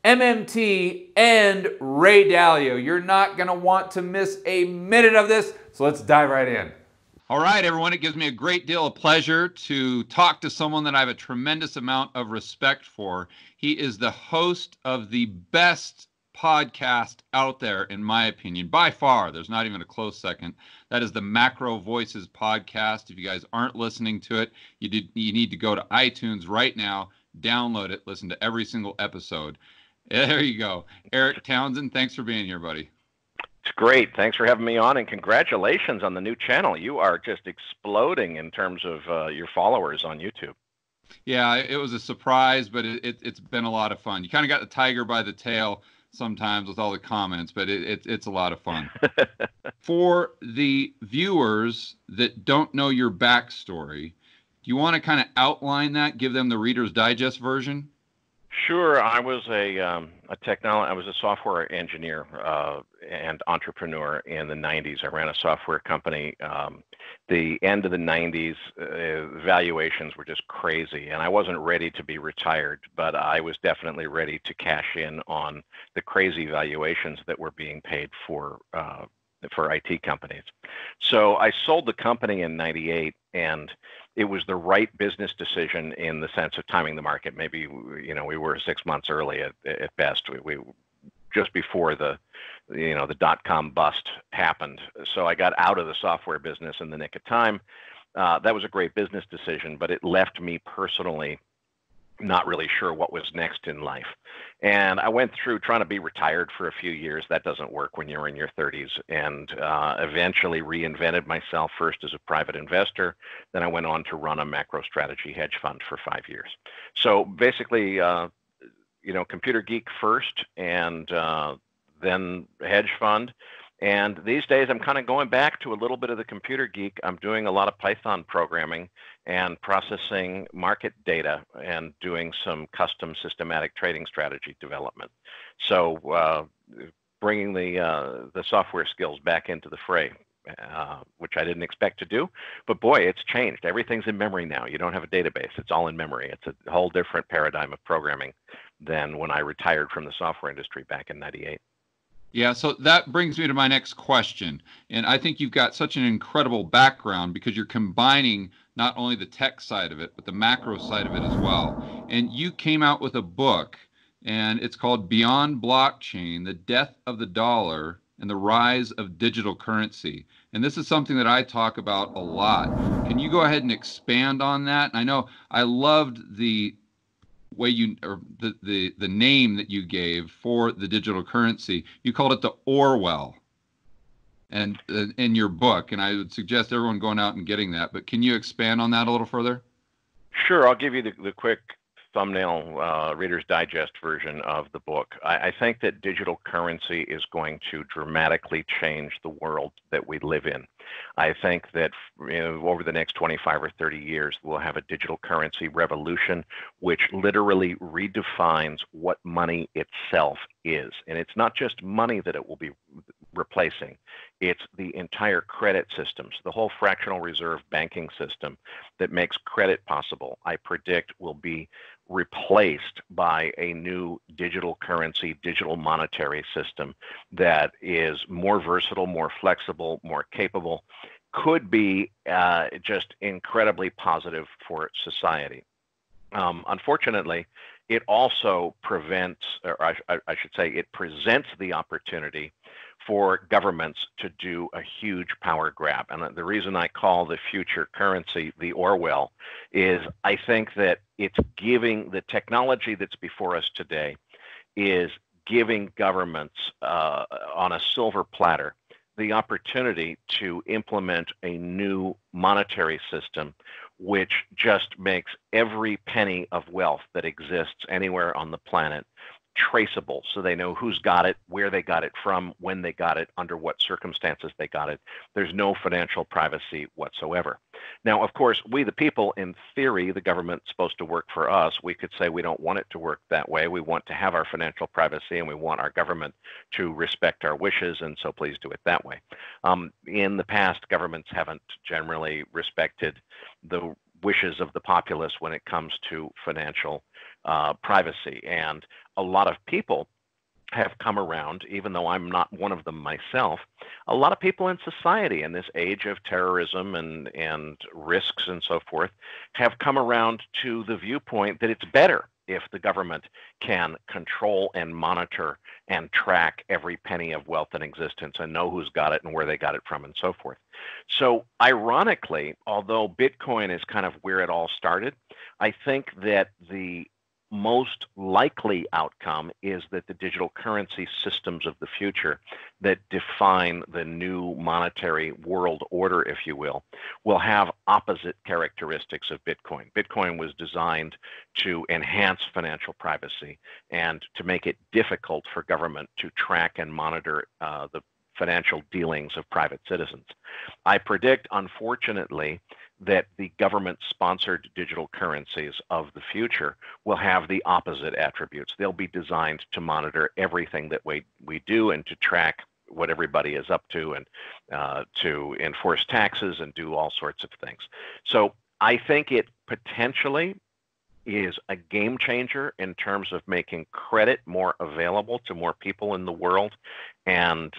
MMT, and Ray Dalio. You're not going to want to miss a minute of this, so let's dive right in. All right, everyone, it gives me a great deal of pleasure to talk to someone that I have a tremendous amount of respect for. He is the host of the best podcast out there, in my opinion, by far. There's not even a close second. That is the MacroVoices podcast. If you guys aren't listening to it, you need to go to iTunes right now, download it, listen to every single episode. There you go. Erik Townsend, thanks for being here, buddy. It's great. Thanks for having me on, and congratulations on the new channel. You are just exploding in terms of your followers on YouTube. Yeah, it was a surprise, but it's been a lot of fun. You kind of got the tiger by the tail sometimes with all the comments, but it's a lot of fun. For the viewers that don't know your backstory, do you want to kind of outline that, give them the Reader's Digest version? Sure. I was I was a software engineer and entrepreneur in the 90s. I ran a software company. The end of the 90s, valuations were just crazy, and I wasn't ready to be retired, but I was definitely ready to cash in on the crazy valuations that were being paid for IT companies. So I sold the company in 98, and it was the right business decision in the sense of timing the market. Maybe, we were 6 months early at best. We just before the dot-com bust happened. So I got out of the software business in the nick of time. That was a great business decision, but it left me personally not really sure what was next in life. And I went through trying to be retired for a few years. That doesn't work when you're in your 30s, and eventually reinvented myself first as a private investor. Then I went on to run a macro strategy hedge fund for 5 years. So basically, computer geek first, and then hedge fund. And these days, I'm kind of going back to a little bit of the computer geek. I'm doing a lot of Python programming and processing market data and doing some custom systematic trading strategy development. So bringing the software skills back into the fray, which I didn't expect to do. But boy, it's changed. Everything's in memory now. You don't have a database. It's all in memory. It's a whole different paradigm of programming than when I retired from the software industry back in 98. Yeah, so that brings me to my next question. And I think you've got such an incredible background because you're combining not only the tech side of it, but the macro side of it as well. And you came out with a book, and it's called Beyond Blockchain, The Death of the Dollar and the Rise of Digital Currency. And this is something that I talk about a lot. Can you go ahead and expand on that? And I know I loved the way the name that you gave for the digital currency. You called it the Orwell, and in your book, and I would suggest everyone going out and getting that. But can you expand on that a little further? Sure, I'll give you the quick thumbnail Reader's Digest version of the book. I think that digital currency is going to dramatically change the world that we live in. I think that over the next 25 or 30 years, we'll have a digital currency revolution, which literally redefines what money itself is. And it's not just money that it will be replacing. It's the entire credit systems, the whole fractional reserve banking system that makes credit possible, I predict will be replaced by a new digital currency, digital monetary system that is more versatile, more flexible, more capable, could be just incredibly positive for society. Unfortunately, it also prevents, or I should say, it presents the opportunity for governments to do a huge power grab. And the reason I call the future currency the Orwell is I think that it's giving the technology that's before us today is giving governments on a silver platter the opportunity to implement a new monetary system which just makes every penny of wealth that exists anywhere on the planet traceable, so they know who's got it, where they got it from, when they got it, under what circumstances they got it. There's no financial privacy whatsoever. Now, of course, we the people, in theory, the government's supposed to work for us. We could say we don't want it to work that way. We want to have our financial privacy, and we want our government to respect our wishes, and so please do it that way. In the past, governments haven't generally respected the wishes of the populace when it comes to financial privacy. And a lot of people have come around, even though I'm not one of them myself, a lot of people in society in this age of terrorism and risks and so forth have come around to the viewpoint that it's better if the government can control and monitor and track every penny of wealth in existence and know who's got it and where they got it from and so forth. So ironically, although Bitcoin is kind of where it all started, I think that the most likely outcome is that the digital currency systems of the future that define the new monetary world order, if you will have opposite characteristics of Bitcoin. Bitcoin was designed to enhance financial privacy and to make it difficult for government to track and monitor the financial dealings of private citizens. I predict, unfortunately, that the government-sponsored digital currencies of the future will have the opposite attributes. They'll be designed to monitor everything that we do and to track what everybody is up to and to enforce taxes and do all sorts of things. So I think it potentially is a game changer in terms of making credit more available to more people in the world and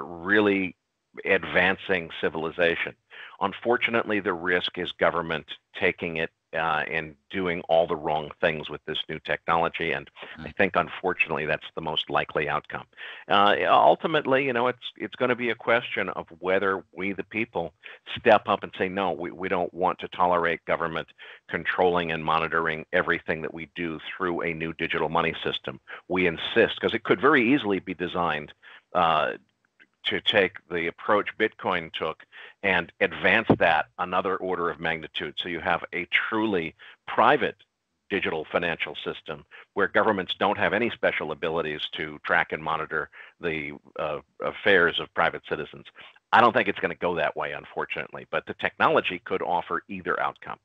really advancing civilization. Unfortunately, the risk is government taking it and doing all the wrong things with this new technology, and I think, unfortunately, that's the most likely outcome. Ultimately, it's going to be a question of whether we, the people, step up and say, no, we don't want to tolerate government controlling and monitoring everything that we do through a new digital money system. We insist, because it could very easily be designed to take the approach Bitcoin took and advance that another order of magnitude. So you have a truly private digital financial system where governments don't have any special abilities to track and monitor the affairs of private citizens. I don't think it's going to go that way, unfortunately, but the technology could offer either outcome.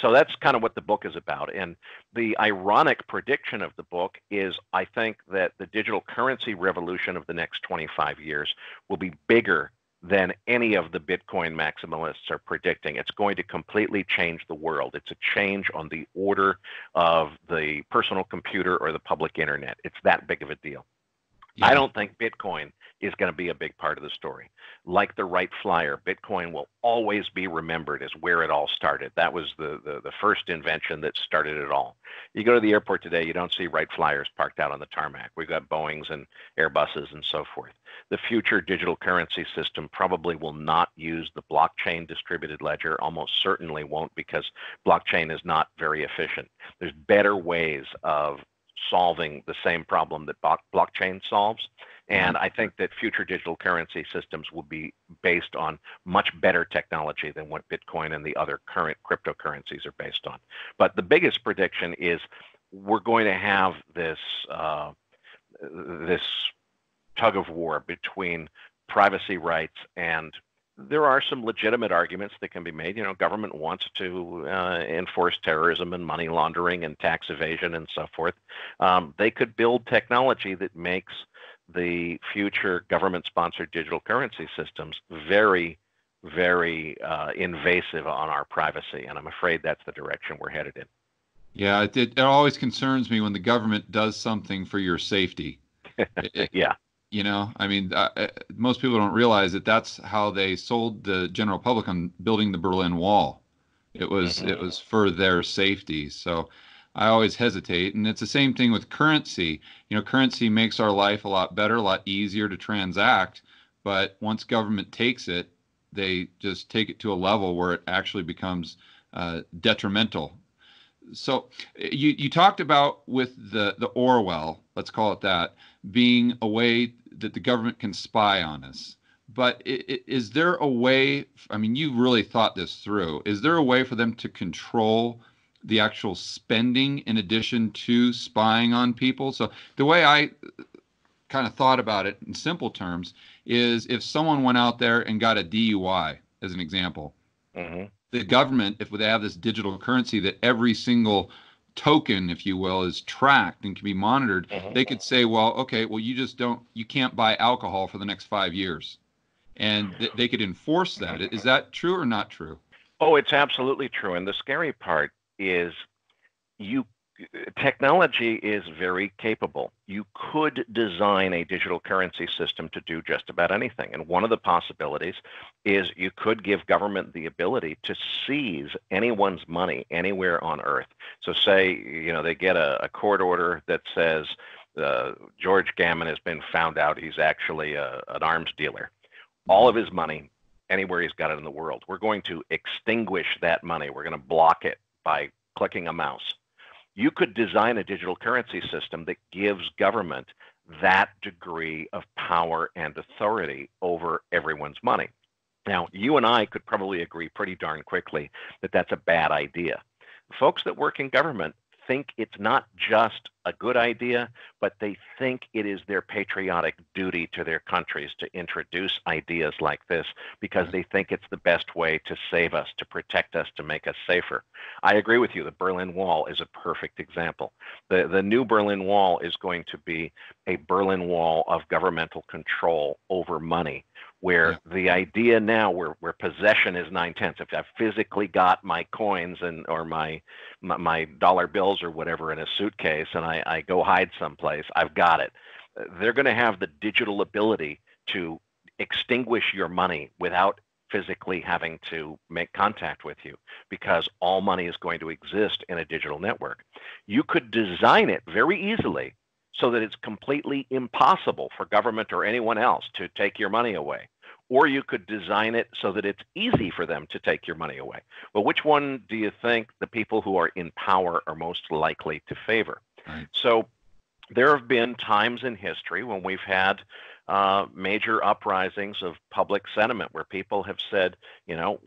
So that's kind of what the book is about. And the ironic prediction of the book is, I think that the digital currency revolution of the next 25 years will be bigger than any of the Bitcoin maximalists are predicting. It's going to completely change the world. It's a change on the order of the personal computer or the public internet. It's that big of a deal. I don't think Bitcoin is going to be a big part of the story. Like the Wright Flyer, Bitcoin will always be remembered as where it all started. That was the first invention that started it all. You go to the airport today, you don't see Wright Flyers parked out on the tarmac. We've got Boeings and Airbuses and so forth. The future digital currency system probably will not use the blockchain distributed ledger, almost certainly won't, because blockchain is not very efficient. There's better ways of solving the same problem that blockchain solves. And I think that future digital currency systems will be based on much better technology than what Bitcoin and the other current cryptocurrencies are based on. But the biggest prediction is we're going to have this this tug of war between privacy rights, and there are some legitimate arguments that can be made. Government wants to enforce terrorism and money laundering and tax evasion and so forth. They could build technology that makes the future government-sponsored digital currency systems very, very invasive on our privacy, and I'm afraid that's the direction we're headed in. Yeah, it always concerns me when the government does something for your safety. Yeah. Most people don't realize that that's how they sold the general public on building the Berlin Wall. It was for their safety. So I always hesitate. And it's the same thing with currency. Currency makes our life a lot better, a lot easier to transact. But once government takes it, they just take it to a level where it actually becomes detrimental. So you talked about with the Orwell, let's call it that, being a way that the government can spy on us. But is there a way, you really thought this through, is there a way for them to control the actual spending in addition to spying on people? So the way I kind of thought about it in simple terms is if someone went out there and got a DUI, as an example, the government, if they have this digital currency that every single token, if you will, is tracked and can be monitored, they could say, you can't buy alcohol for the next 5 years. And they could enforce that. Is that true or not true? Oh, it's absolutely true. And the scary part is you technology is very capable. You could design a digital currency system to do just about anything. And one of the possibilities is you could give government the ability to seize anyone's money anywhere on earth. So say, they get a court order that says George Gammon has been found out he's actually an arms dealer. All of his money, anywhere he's got it in the world, we're going to extinguish that money. We're going to block it by clicking a mouse. You could design a digital currency system that gives government that degree of power and authority over everyone's money. Now, you and I could probably agree pretty darn quickly that that's a bad idea. Folks that work in government think it's not just a good idea, but they think it is their patriotic duty to their countries to introduce ideas like this because they think it's the best way to save us, to protect us, to make us safer. I agree with you. The Berlin Wall is a perfect example. The new Berlin Wall is going to be a Berlin Wall of governmental control over money, where the idea now where possession is 9/10. If I've physically got my coins or my dollar bills or whatever in a suitcase and I go hide someplace, I've got it. They're going to have the digital ability to extinguish your money without physically having to make contact with you, because all money is going to exist in a digital network. You could design it very easily so that it's completely impossible for government or anyone else to take your money away. Or you could design it so that it's easy for them to take your money away. Well, which one do you think the people who are in power are most likely to favor? Right. So there have been times in history when we've had major uprisings of public sentiment where people have said,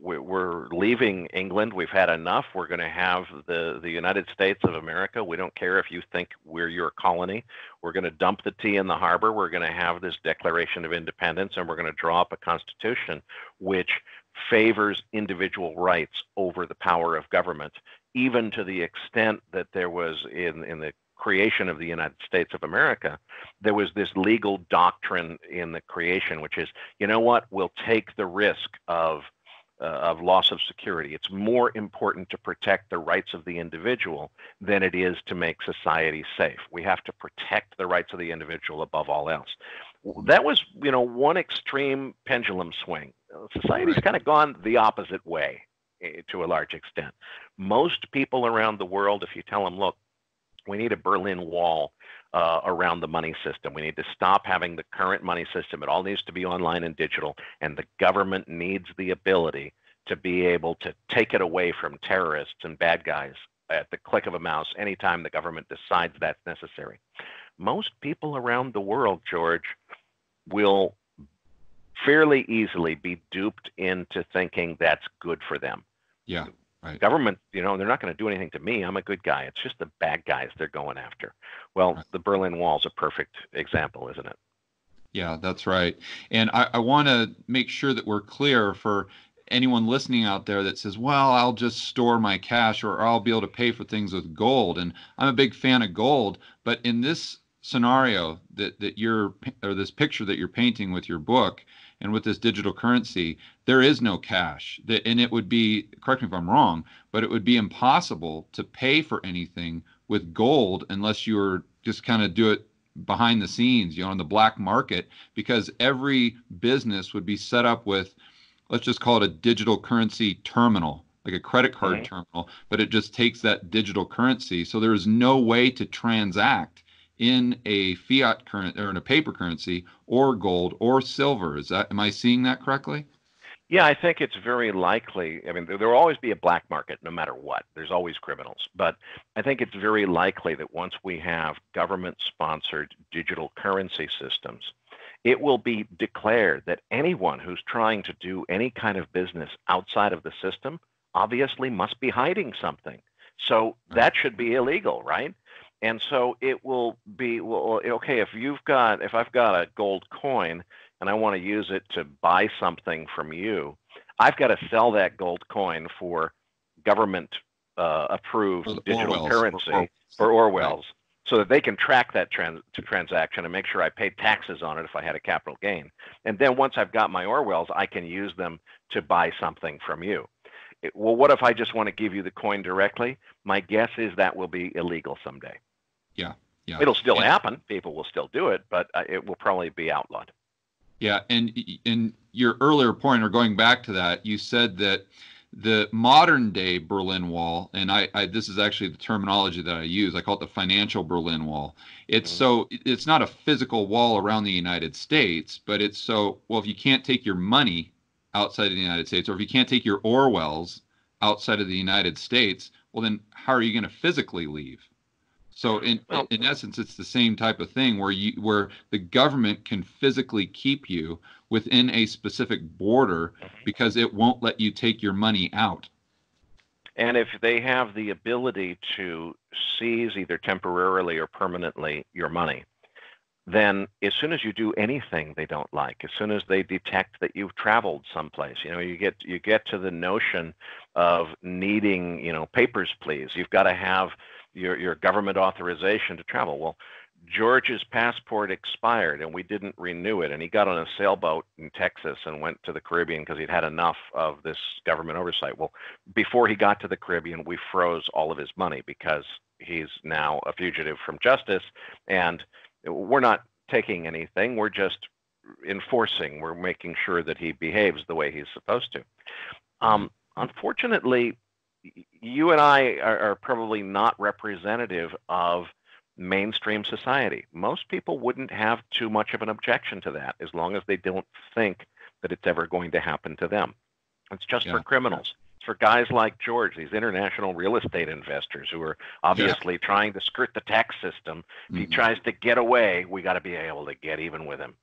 we're leaving England. We've had enough. We're going to have the United States of America. We don't care if you think we're your colony. We're going to dump the tea in the harbor. We're going to have this Declaration of Independence, and we're going to draw up a constitution which favors individual rights over the power of government, even to the extent that there was in the creation of the United States of America, there was this legal doctrine in the creation, which is, we'll take the risk of loss of security. It's more important to protect the rights of the individual than it is to make society safe. We have to protect the rights of the individual above all else. That was, one extreme pendulum swing. Society's kind of gone the opposite way to a large extent. Most people around the world, if you tell them, look, we need a Berlin Wall around the money system. We need to stop having the current money system. It all needs to be online and digital, and the government needs the ability to be able to take it away from terrorists and bad guys at the click of a mouse anytime the government decides that's necessary. Most people around the world, George, will fairly easily be duped into thinking that's good for them. Yeah. Right. Government, they're not going to do anything to me. I'm a good guy. It's just the bad guys they're going after. Well, right. The Berlin Wall is a perfect example, isn't it? Yeah, that's right. And I want to make sure that we're clear for anyone listening out there that says, well, I'll just store my cash or I'll be able to pay for things with gold. And I'm a big fan of gold. But in this scenario that this picture that you're painting with your book, and with this digital currency, there is no cash. And it would be, correct me if I'm wrong, but it would be impossible to pay for anything with gold unless you were just kind of do it behind the scenes, on the black market, because every business would be set up with, let's just call it a digital currency terminal, like a credit card terminal, but it just takes that digital currency. So there is no way to transact in a fiat currency or in a paper currency or gold or silver. Am I seeing that correctly? Yeah, I think it's very likely. I mean, there will always be a black market no matter what. There's always criminals. But I think it's very likely that once we have government-sponsored digital currency systems, it will be declared that anyone who's trying to do any kind of business outside of the system obviously must be hiding something. So that should be illegal, right? And so it will be, well, okay, if I've got a gold coin and I want to use it to buy something from you, I've got to sell that gold coin for government approved digital currency for Orwell's, so that they can track that transaction and make sure I paid taxes on it if I had a capital gain. And then once I've got my Orwell's, I can use them to buy something from you. Well, what if I just want to give you the coin directly? My guess is that will be illegal someday. Yeah. Yeah. It'll still happen. People will still do it, but it will probably be outlawed. Yeah. And in your earlier point, or going back to that, you said that the modern day Berlin Wall, and this is actually the terminology that I use. I call it the financial Berlin Wall. It's not a physical wall around the United States, but it's well, if you can't take your money outside of the United States, or if you can't take your Orwells outside of the United States, well, then how are you going to physically leave? So in essence, it's the same type of thing where the government can physically keep you within a specific border because it won't let you take your money out. And if they have the ability to seize either temporarily or permanently your money, then as soon as you do anything they don't like, as soon as they detect that you've traveled someplace, you get to the notion of needing, papers, please. You've got to have your government authorization to travel. Well, George's passport expired and we didn't renew it, and he got on a sailboat in Texas and went to the Caribbean because he'd had enough of this government oversight. Well, before he got to the Caribbean, we froze all of his money because he's now a fugitive from justice, and we're not taking anything. We're just enforcing. We're making sure that he behaves the way he's supposed to. Unfortunately, you and I are probably not representative of mainstream society. Most people wouldn't have too much of an objection to that as long as they don't think that it's ever going to happen to them. It's just for criminals. It's for guys like George, these international real estate investors who are obviously trying to skirt the tax system. If he tries to get away, we got to be able to get even with him.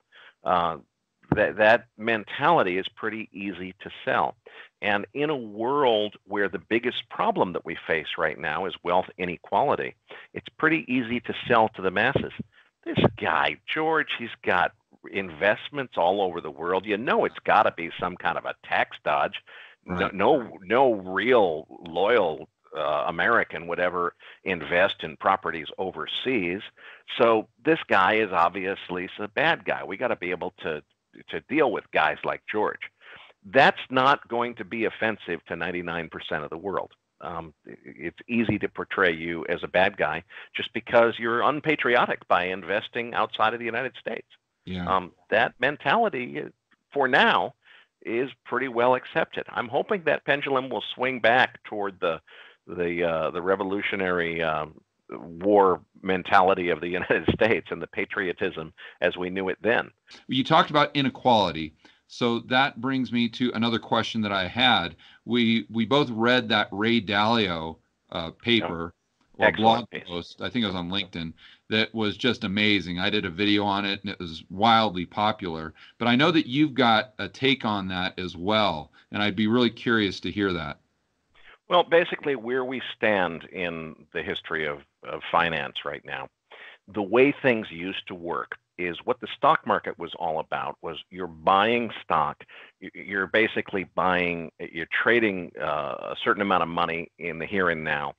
That mentality is pretty easy to sell. And in a world where the biggest problem that we face right now is wealth inequality, it's pretty easy to sell to the masses. This guy, George, he's got investments all over the world. It's got to be some kind of a tax dodge. Right. No real loyal American would ever invest in properties overseas. So this guy is obviously a bad guy. We got to be able to deal with guys like George. That's not going to be offensive to 99% of the world. It's easy to portray you as a bad guy just because you're unpatriotic by investing outside of the United States. Yeah. That mentality, for now, is pretty well accepted. I'm hoping that pendulum will swing back toward the revolutionary war mentality of the United States and the patriotism as we knew it then. You talked about inequality. So that brings me to another question that I had. We both read that Ray Dalio paper or blog post, I think it was on LinkedIn, that was just amazing. I did a video on it and it was wildly popular. But I know that you've got a take on that as well, and I'd be really curious to hear that. Well, basically where we stand in the history of finance right now, the way things used to work is what the stock market was all about was you're buying stock. You're basically you're trading a certain amount of money in the here and now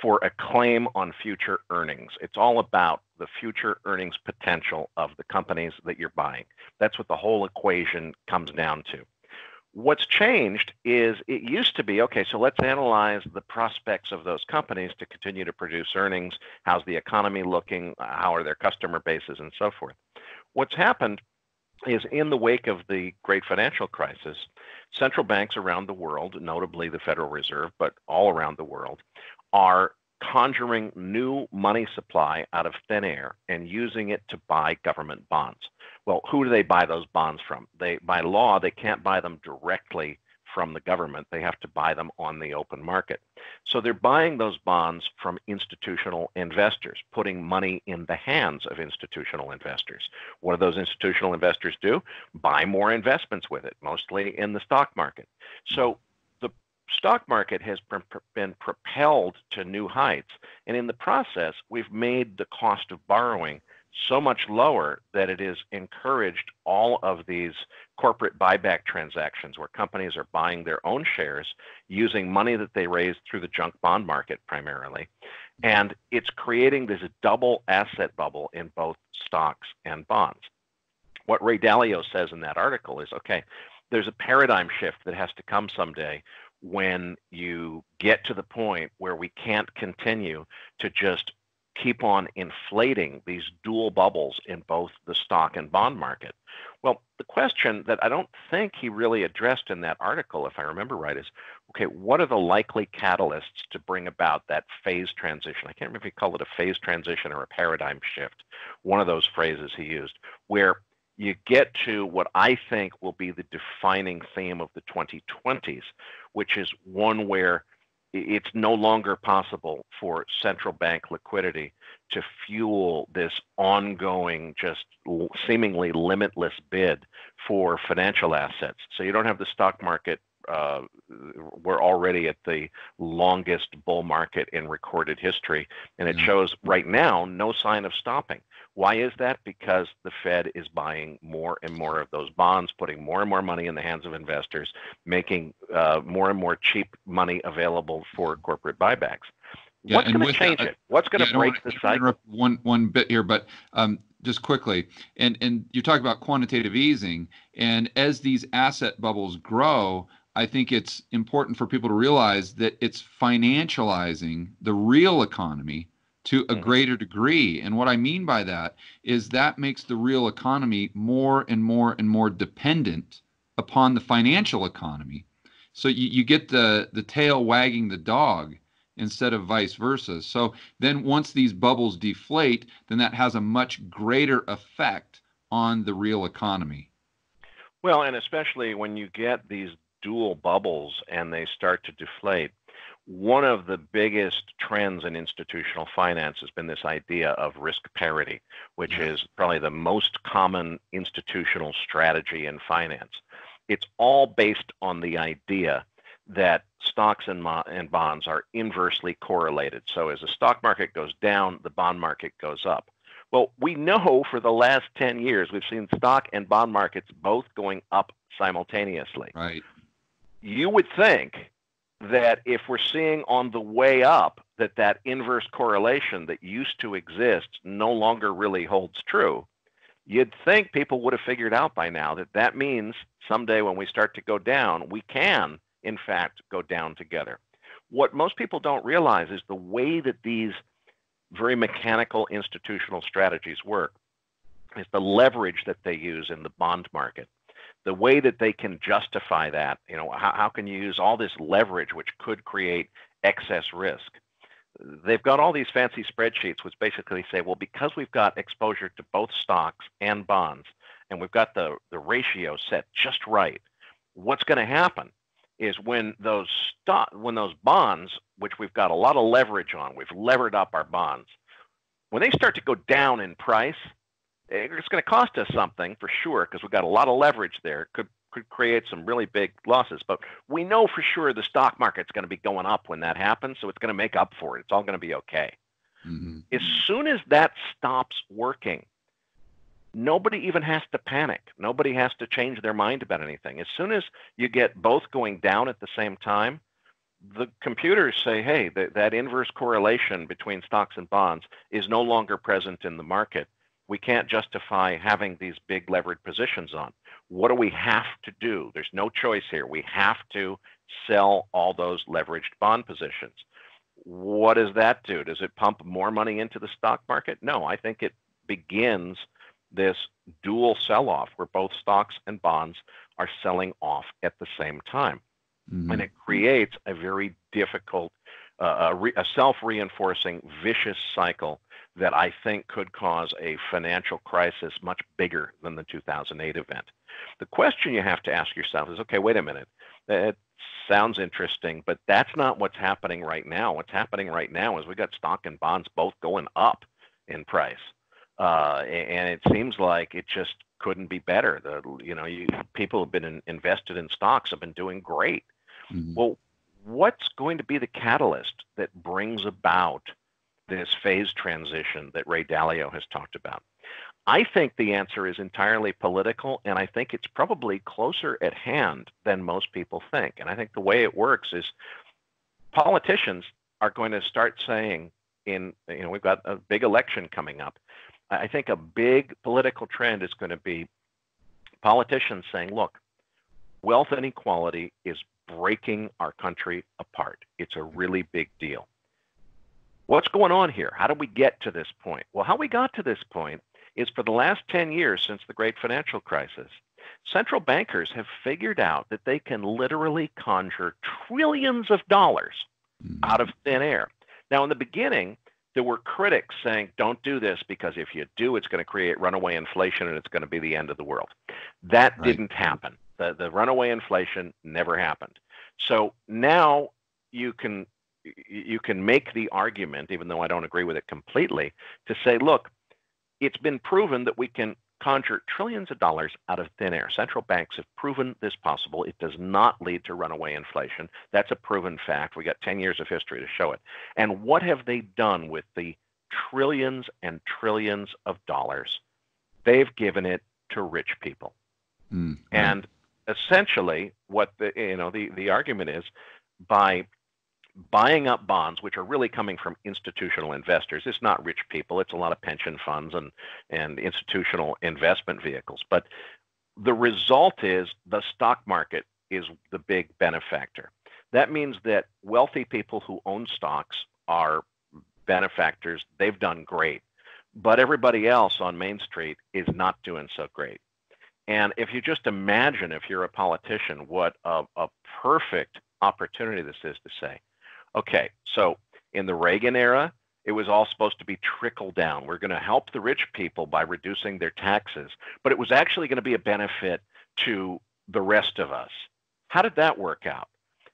for a claim on future earnings. It's all about the future earnings potential of the companies that you're buying. That's what the whole equation comes down to. What's changed is it used to be, okay, so let's analyze the prospects of those companies to continue to produce earnings. How's the economy looking? How are their customer bases and so forth? What's happened is in the wake of the great financial crisis, central banks around the world, notably the Federal Reserve, but all around the world, are conjuring new money supply out of thin air and using it to buy government bonds. Well, who do they buy those bonds from? By law, they can't buy them directly from the government. They have to buy them on the open market. So they're buying those bonds from institutional investors, putting money in the hands of institutional investors. What do those institutional investors do? Buy more investments with it, mostly in the stock market. So the stock market has been propelled to new heights. And in the process, we've made the cost of borrowing so much lower that it has encouraged all of these corporate buyback transactions where companies are buying their own shares using money that they raised through the junk bond market primarily. And it's creating this double asset bubble in both stocks and bonds. What Ray Dalio says in that article is, okay, there's a paradigm shift that has to come someday when you get to the point where we can't continue to just keep on inflating these dual bubbles in both the stock and bond market. Well, the question that I don't think he really addressed in that article, if I remember right, is, okay, what are the likely catalysts to bring about that phase transition? I can't remember if he called it a phase transition or a paradigm shift, one of those phrases he used, where you get to what I think will be the defining theme of the 2020s, which is one where it's no longer possible for central bank liquidity to fuel this ongoing, just seemingly limitless bid for financial assets. So you don't have the stock market. We're already at the longest bull market in recorded history, and it shows right now no sign of stopping. Why is that? Because the Fed is buying more and more of those bonds, putting more and more money in the hands of investors, making more and more cheap money available for corporate buybacks. What's going to change it? What's going to break the cycle? One bit here, but just quickly, and you talk about quantitative easing, and as these asset bubbles grow, I think it's important for people to realize that it's financializing the real economy to a greater degree. And what I mean by that is that makes the real economy more and more and more dependent upon the financial economy. So you get the tail wagging the dog instead of vice versa. So then once these bubbles deflate, then that has a much greater effect on the real economy. Well, and especially when you get these dual bubbles and they start to deflate, one of the biggest trends in institutional finance has been this idea of risk parity, which is probably the most common institutional strategy in finance. It's all based on the idea that stocks and bonds are inversely correlated. So as the stock market goes down, the bond market goes up. Well, we know for the last 10 years, we've seen stock and bond markets both going up simultaneously. Right. You would think that if we're seeing on the way up that inverse correlation that used to exist no longer really holds true, you'd think people would have figured out by now that means someday when we start to go down, we can, in fact, go down together. What most people don't realize is the way that these very mechanical institutional strategies work is the leverage that they use in the bond market. The way that they can justify that, how can you use all this leverage which could create excess risk? They've got all these fancy spreadsheets which basically say, well, because we've got exposure to both stocks and bonds, and we've got the ratio set just right, what's going to happen is when those bonds, which we've got a lot of leverage on, we've levered up our bonds, when they start to go down in price, it's going to cost us something for sure because we've got a lot of leverage there. Could create some really big losses. But we know for sure the stock market's going to be going up when that happens, so it's going to make up for it. It's all going to be okay. Mm-hmm. As soon as that stops working, nobody even has to panic. Nobody has to change their mind about anything. As soon as you get both going down at the same time, the computers say, hey, that inverse correlation between stocks and bonds is no longer present in the market. We can't justify having these big levered positions on. What do we have to do? There's no choice here. We have to sell all those leveraged bond positions. What does that do? Does it pump more money into the stock market? No, I think it begins this dual sell-off where both stocks and bonds are selling off at the same time. Mm-hmm. And it creates a very difficult, a self-reinforcing, vicious cycle that I think could cause a financial crisis much bigger than the 2008 event. The question you have to ask yourself is, okay, wait a minute. It sounds interesting, but that's not what's happening right now. What's happening right now is we got stock and bonds both going up in price. And it seems like it just couldn't be better. People have been invested in stocks have been doing great. Mm-hmm. Well, what's going to be the catalyst that brings about this phase transition that Ray Dalio has talked about? I think the answer is entirely political, and I think it's probably closer at hand than most people think. And I think the way it works is politicians are going to start saying we've got a big election coming up. I think a big political trend is going to be politicians saying, look, wealth inequality is breaking our country apart. It's a really big deal. What's going on here? How did we get to this point? Well, how we got to this point is for the last 10 years since the great financial crisis, central bankers have figured out that they can literally conjure trillions of dollars out of thin air. Now, in the beginning, there were critics saying, don't do this because if you do, it's going to create runaway inflation and it's going to be the end of the world. That didn't happen. The runaway inflation never happened. So now you can make the argument, even though I don't agree with it completely, to say, look, it's been proven that we can conjure trillions of dollars out of thin air. Central banks have proven this possible. It does not lead to runaway inflation. That's a proven fact. We got 10 years of history to show it. And what have they done with the trillions and trillions of dollars? They've given it to rich people. And essentially what the argument is, by buying up bonds, which are really coming from institutional investors. It's not rich people. It's a lot of pension funds and institutional investment vehicles. But the result is the stock market is the big benefactor. That means that wealthy people who own stocks are benefactors. They've done great. But everybody else on Main Street is not doing so great. And if you just imagine, if you're a politician, what a perfect opportunity this is to say, okay, so in the Reagan era, it was all supposed to be trickle down. We're going to help the rich people by reducing their taxes, but it was actually going to be a benefit to the rest of us. How did that work out?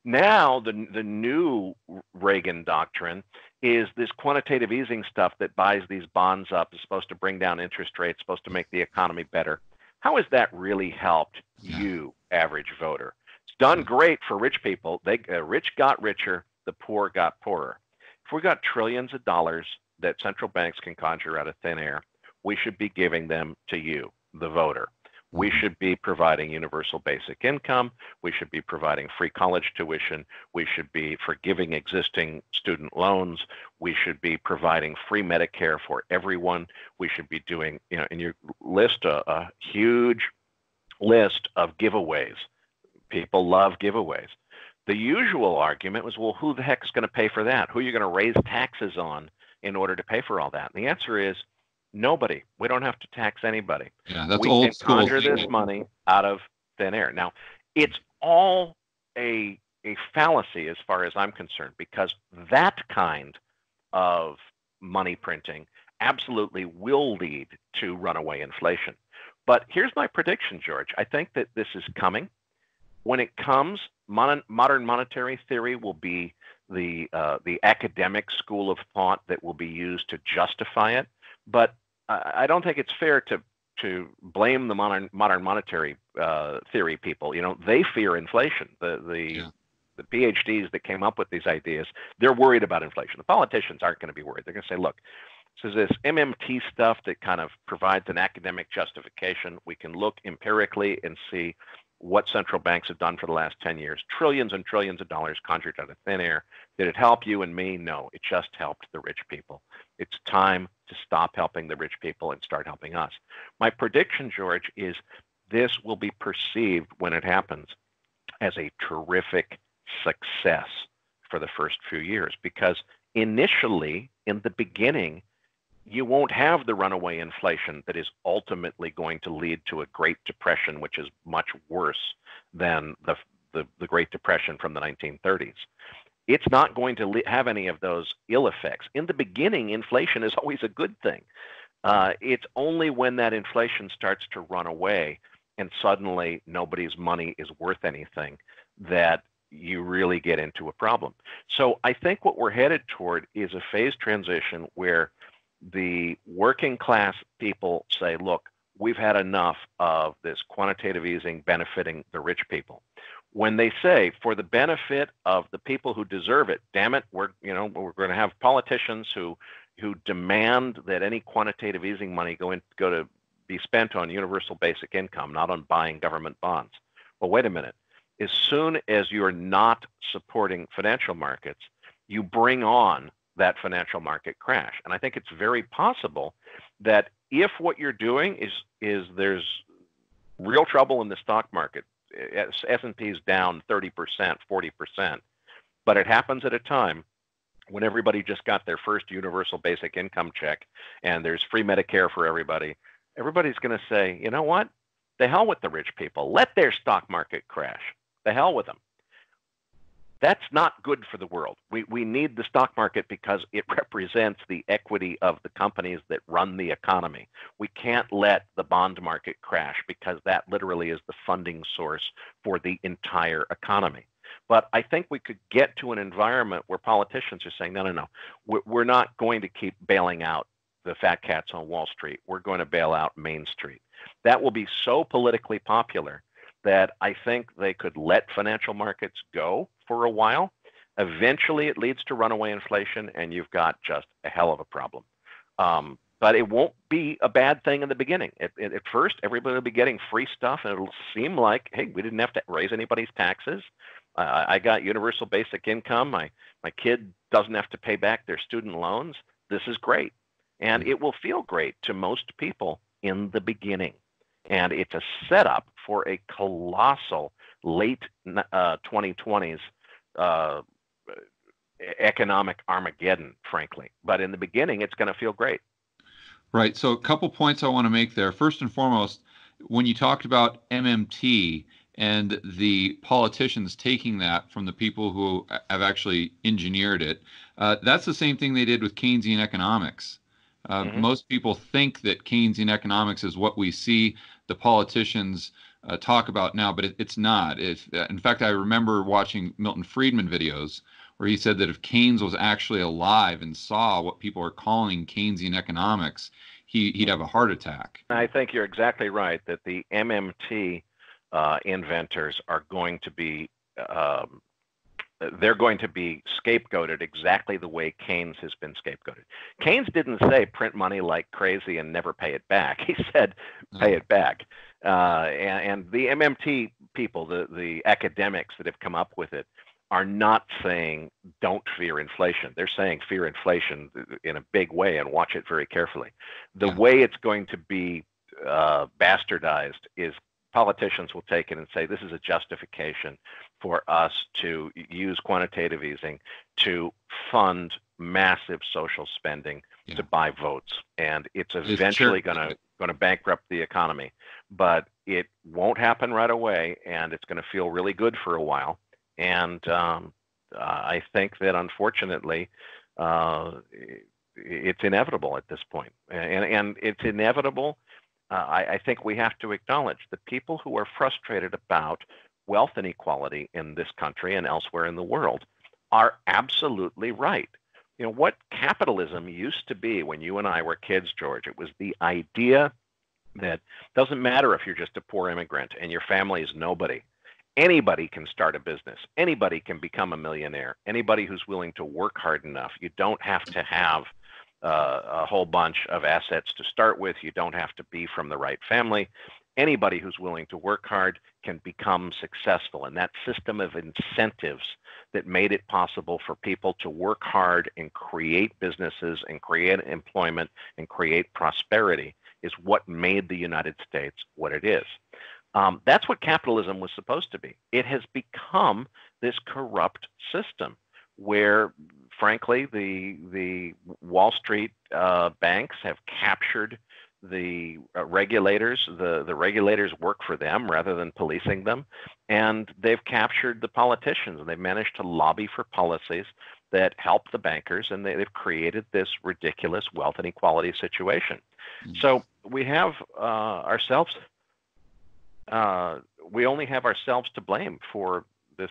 Now, the new Reagan doctrine is this quantitative easing stuff that buys these bonds up, is supposed to bring down interest rates, supposed to make the economy better. How has that really helped you, average voter? It's done great for rich people. Rich got richer. The poor got poorer. If we got trillions of dollars that central banks can conjure out of thin air, we should be giving them to you, the voter. We should be providing universal basic income. We should be providing free college tuition. We should be forgiving existing student loans. We should be providing free Medicare for everyone. We should be doing, in your list, a huge list of giveaways. People love giveaways. The usual argument was, well, who the heck is going to pay for that? Who are you going to raise taxes on in order to pay for all that? And the answer is nobody. We don't have to tax anybody. Yeah, that's we old can school. Conjure this money out of thin air. Now, it's all a fallacy as far as I'm concerned, because that kind of money printing absolutely will lead to runaway inflation. But here's my prediction, George. I think that this is coming. When it comes, modern monetary theory will be the academic school of thought that will be used to justify it. But I don't think it's fair to blame the modern monetary theory people. They fear inflation. The PhDs that came up with these ideas, they're worried about inflation. The politicians aren't going to be worried. They're going to say, look, this is this MMT stuff that kind of provides an academic justification. We can look empirically and see what central banks have done for the last 10 years. Trillions and trillions of dollars conjured out of thin air. Did it help you and me? No, it just helped the rich people. It's time to stop helping the rich people and start helping us. My prediction, George, is this will be perceived when it happens as a terrific success for the first few years, because initially, in the beginning, you won't have the runaway inflation that is ultimately going to lead to a Great Depression, which is much worse than the Great Depression from the 1930s. It's not going to have any of those ill effects. In the beginning, inflation is always a good thing. It's only when that inflation starts to run away and suddenly nobody's money is worth anything that you really get into a problem. So I think what we're headed toward is a phased transition where the working class people say, look, we've had enough of this quantitative easing benefiting the rich people. When they say, for the benefit of the people who deserve it, damn it, we're going to have politicians who demand that any quantitative easing money go to be spent on universal basic income, not on buying government bonds. Well, wait a minute. As soon as you're not supporting financial markets, you bring on that financial market crash. And I think it's very possible that if what you're doing is there's real trouble in the stock market S&P's down 30%, 40%, but it happens at a time when everybody just got their first universal basic income check and there's free Medicare for everybody. Everybody's going to say, you know what? The hell with the rich people. Let their stock market crash. The hell with them. That's not good for the world. We need the stock market because it represents the equity of the companies that run the economy. We can't let the bond market crash because that literally is the funding source for the entire economy. But I think we could get to an environment where politicians are saying, no, we're not going to keep bailing out the fat cats on Wall Street. We're going to bail out Main Street. That will be so politically popular that I think they could let financial markets go for a while. Eventually, it leads to runaway inflation, and you've got just a hell of a problem. But it won't be a bad thing in the beginning. At first, everybody will be getting free stuff, and it'll seem like, hey, we didn't have to raise anybody's taxes. I got universal basic income. My kid doesn't have to pay back their student loans. This is great. And it will feel great to most people in the beginning. And it's a setup for a colossal late 2020s economic Armageddon, frankly. But in the beginning, it's going to feel great. Right. So a couple points I want to make there. First and foremost, when you talked about MMT and the politicians taking that from the people who have actually engineered it, that's the same thing they did with Keynesian economics. Most people think that Keynesian economics is what we see the politicians talk about now, but it's not. In fact, I remember watching Milton Friedman videos where he said that if Keynes was actually alive and saw what people are calling Keynesian economics, he'd have a heart attack. I think you're exactly right that the MMT inventors are going to be they're going to be scapegoated exactly the way Keynes has been scapegoated. Keynes didn't say print money like crazy and never pay it back. He said pay it back. And the MMT people, the academics that have come up with it, are not saying don't fear inflation. They're saying fear inflation in a big way and watch it very carefully. The way it's going to be bastardized is politicians will take it and say this is a justification for us to use quantitative easing to fund massive social spending to buy votes, and it's eventually going to bankrupt the economy. But it won't happen right away, and it's going to feel really good for a while. And I think that unfortunately it's inevitable at this point, and it's inevitable. I think we have to acknowledge that people who are frustrated about wealth inequality in this country and elsewhere in the world are absolutely right. You know, what capitalism used to be when you and I were kids, George, it was the idea that doesn't matter if you're just a poor immigrant and your family is nobody. Anybody can start a business. Anybody can become a millionaire. Anybody who's willing to work hard enough. You don't have to have a whole bunch of assets to start with. You don't have to be from the right family. Anybody who's willing to work hard can become successful. And that system of incentives that made it possible for people to work hard and create businesses and create employment and create prosperity is what made the United States what it is. That's what capitalism was supposed to be. It has become this corrupt system where, frankly, the Wall Street banks have captured the regulators. The regulators work for them rather than policing them. And they've captured the politicians, and they've managed to lobby for policies that help the bankers, and they've created this ridiculous wealth inequality situation. So we have ourselves, we only have ourselves to blame for this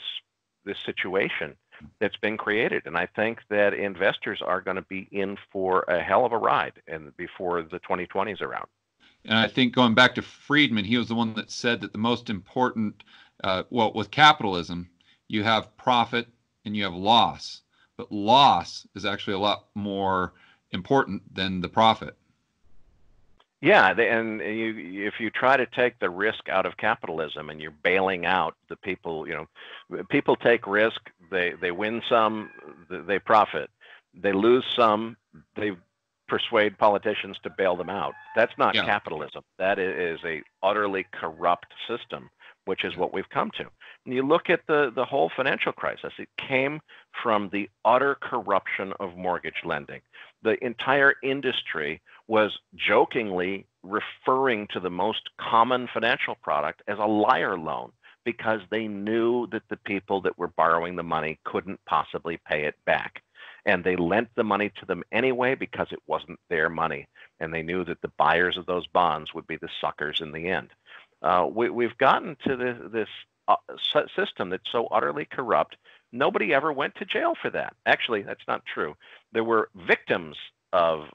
situation that's been created. And I think that investors are going to be in for a hell of a ride before the 2020s are out. And I think going back to Friedman, he was the one that said that the most important, with capitalism, you have profit and you have loss. But loss is actually a lot more important than the profit. Yeah, and if you try to take the risk out of capitalism and you're bailing out the people, people take risk, they win some, they profit. They lose some, they persuade politicians to bail them out. That's not capitalism. That is a utterly corrupt system which is what we've come to. And you look at the whole financial crisis, it came from the utter corruption of mortgage lending. The entire industry was jokingly referring to the most common financial product as a liar loan because they knew that the people that were borrowing the money couldn't possibly pay it back. And they lent the money to them anyway because it wasn't their money. And they knew that the buyers of those bonds would be the suckers in the end. We've gotten to this system that's so utterly corrupt, nobody ever went to jail for that. Actually, that's not true. There were victims of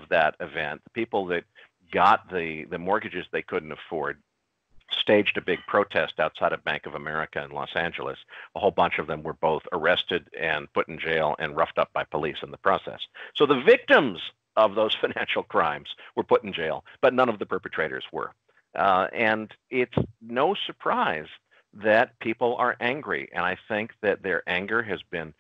that event, the people that got the mortgages they couldn't afford, staged a big protest outside of Bank of America in Los Angeles. A whole bunch of them were both arrested and put in jail and roughed up by police in the process. So the victims of those financial crimes were put in jail, but none of the perpetrators were. And it's no surprise that people are angry. And I think that their anger has been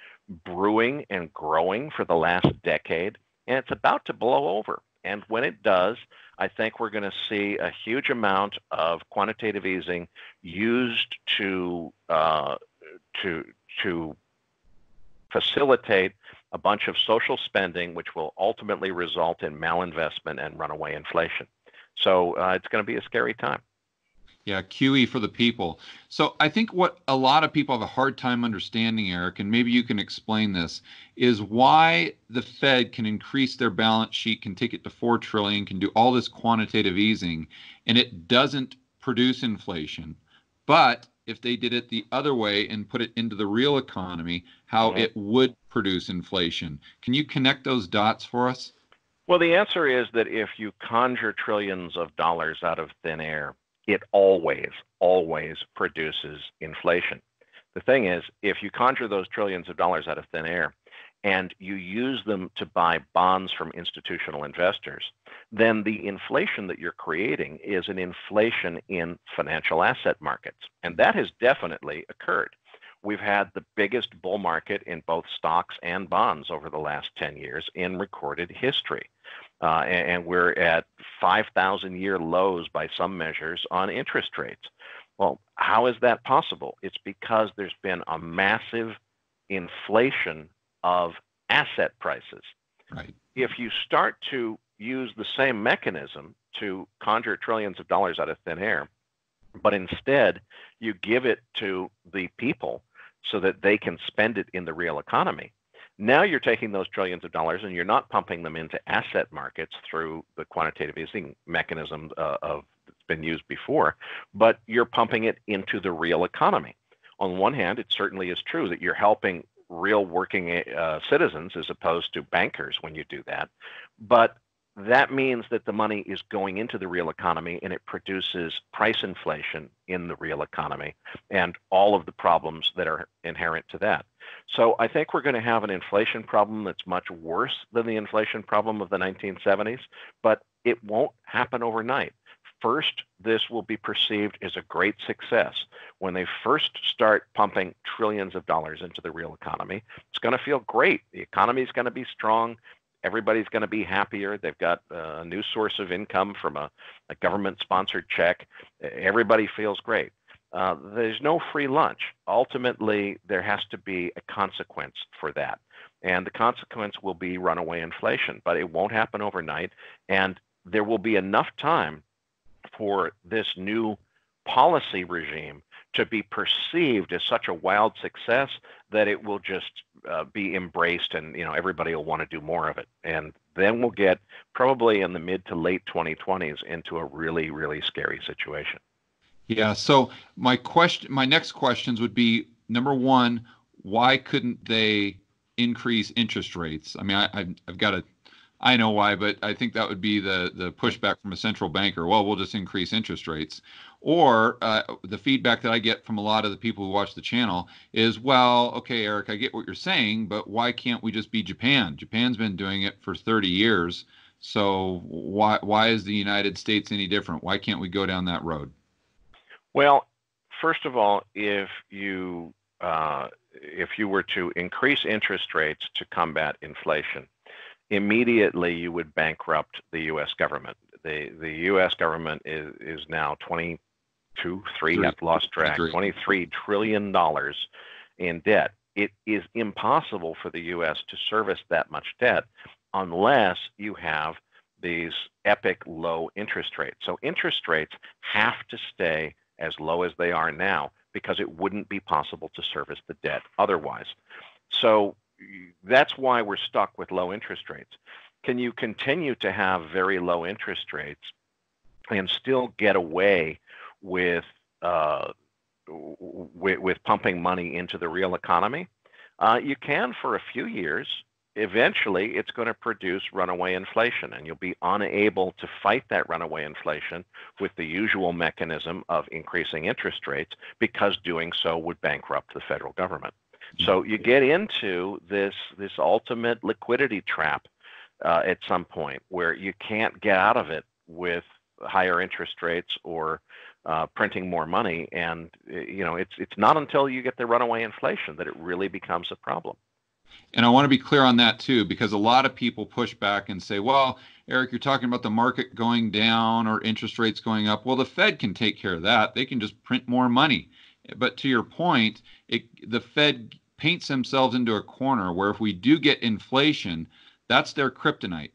brewing and growing for the last decade, and it's about to blow over. And when it does, I think we're going to see a huge amount of quantitative easing used to facilitate a bunch of social spending, which will ultimately result in malinvestment and runaway inflation. So it's going to be a scary time. Yeah, QE for the people. So I think what a lot of people have a hard time understanding, Erik, and maybe you can explain this, is why the Fed can increase their balance sheet, can take it to 4 trillion, can do all this quantitative easing, and it doesn't produce inflation. But if they did it the other way and put it into the real economy, how it would produce inflation. Can you connect those dots for us? Well, the answer is that if you conjure trillions of dollars out of thin air, it always produces inflation. The thing is, if you conjure those trillions of dollars out of thin air and you use them to buy bonds from institutional investors, then the inflation that you're creating is an inflation in financial asset markets. And that has definitely occurred. We've had the biggest bull market in both stocks and bonds over the last 10 years in recorded history. And we're at 5,000-year lows by some measures on interest rates. Well, how is that possible? It's because there's been a massive inflation of asset prices. Right. If you start to use the same mechanism to conjure trillions of dollars out of thin air, but instead you give it to the people so that they can spend it in the real economy, now you're taking those trillions of dollars and you're not pumping them into asset markets through the quantitative easing mechanism that's been used before, but you're pumping it into the real economy. On one hand, it certainly is true that you're helping real working citizens as opposed to bankers when you do that, but that means that the money is going into the real economy and it produces price inflation in the real economy and all of the problems that are inherent to that. So I think we're going to have an inflation problem that's much worse than the inflation problem of the 1970s, but it won't happen overnight. First, this will be perceived as a great success. When they first start pumping trillions of dollars into the real economy, it's going to feel great. The economy is going to be strong. Everybody's going to be happier. They've got a new source of income from a government-sponsored check. Everybody feels great. There's no free lunch. Ultimately, there has to be a consequence for that. And the consequence will be runaway inflation, but it won't happen overnight. And there will be enough time for this new policy regime to be perceived as such a wild success that it will just be embraced, and everybody will want to do more of it. And then we'll get probably in the mid to late 2020s into a really, really scary situation. Yeah. So my next questions would be, number one, why couldn't they increase interest rates? I mean, I know why, but I think that would be the pushback from a central banker. Well, we'll just increase interest rates. Or the feedback that I get from a lot of the people who watch the channel is, well, okay, Erik, I get what you're saying, but why can't we just be Japan? Japan's been doing it for 30 years. So why is the United States any different? Why can't we go down that road? Well, first of all, if you were to increase interest rates to combat inflation, immediately you would bankrupt the U.S. government. The U.S. government is now 20 2, 3, I've lost track, $23 trillion in debt. It is impossible for the U.S. to service that much debt unless you have these epic low interest rates. So interest rates have to stay as low as they are now because it wouldn't be possible to service the debt otherwise. So that's why we're stuck with low interest rates. Can you continue to have very low interest rates and still get away with pumping money into the real economy? You can for a few years. Eventually, it's going to produce runaway inflation, and you'll be unable to fight that runaway inflation with the usual mechanism of increasing interest rates, because doing so would bankrupt the federal government. So you get into this ultimate liquidity trap at some point where you can't get out of it with higher interest rates or printing more money. And it's not until you get the runaway inflation that it really becomes a problem. And I want to be clear on that too, because a lot of people push back and say, well, Erik, you're talking about the market going down or interest rates going up. Well, the Fed can take care of that. They can just print more money. But to your point, the Fed paints themselves into a corner where if we do get inflation, that's their kryptonite.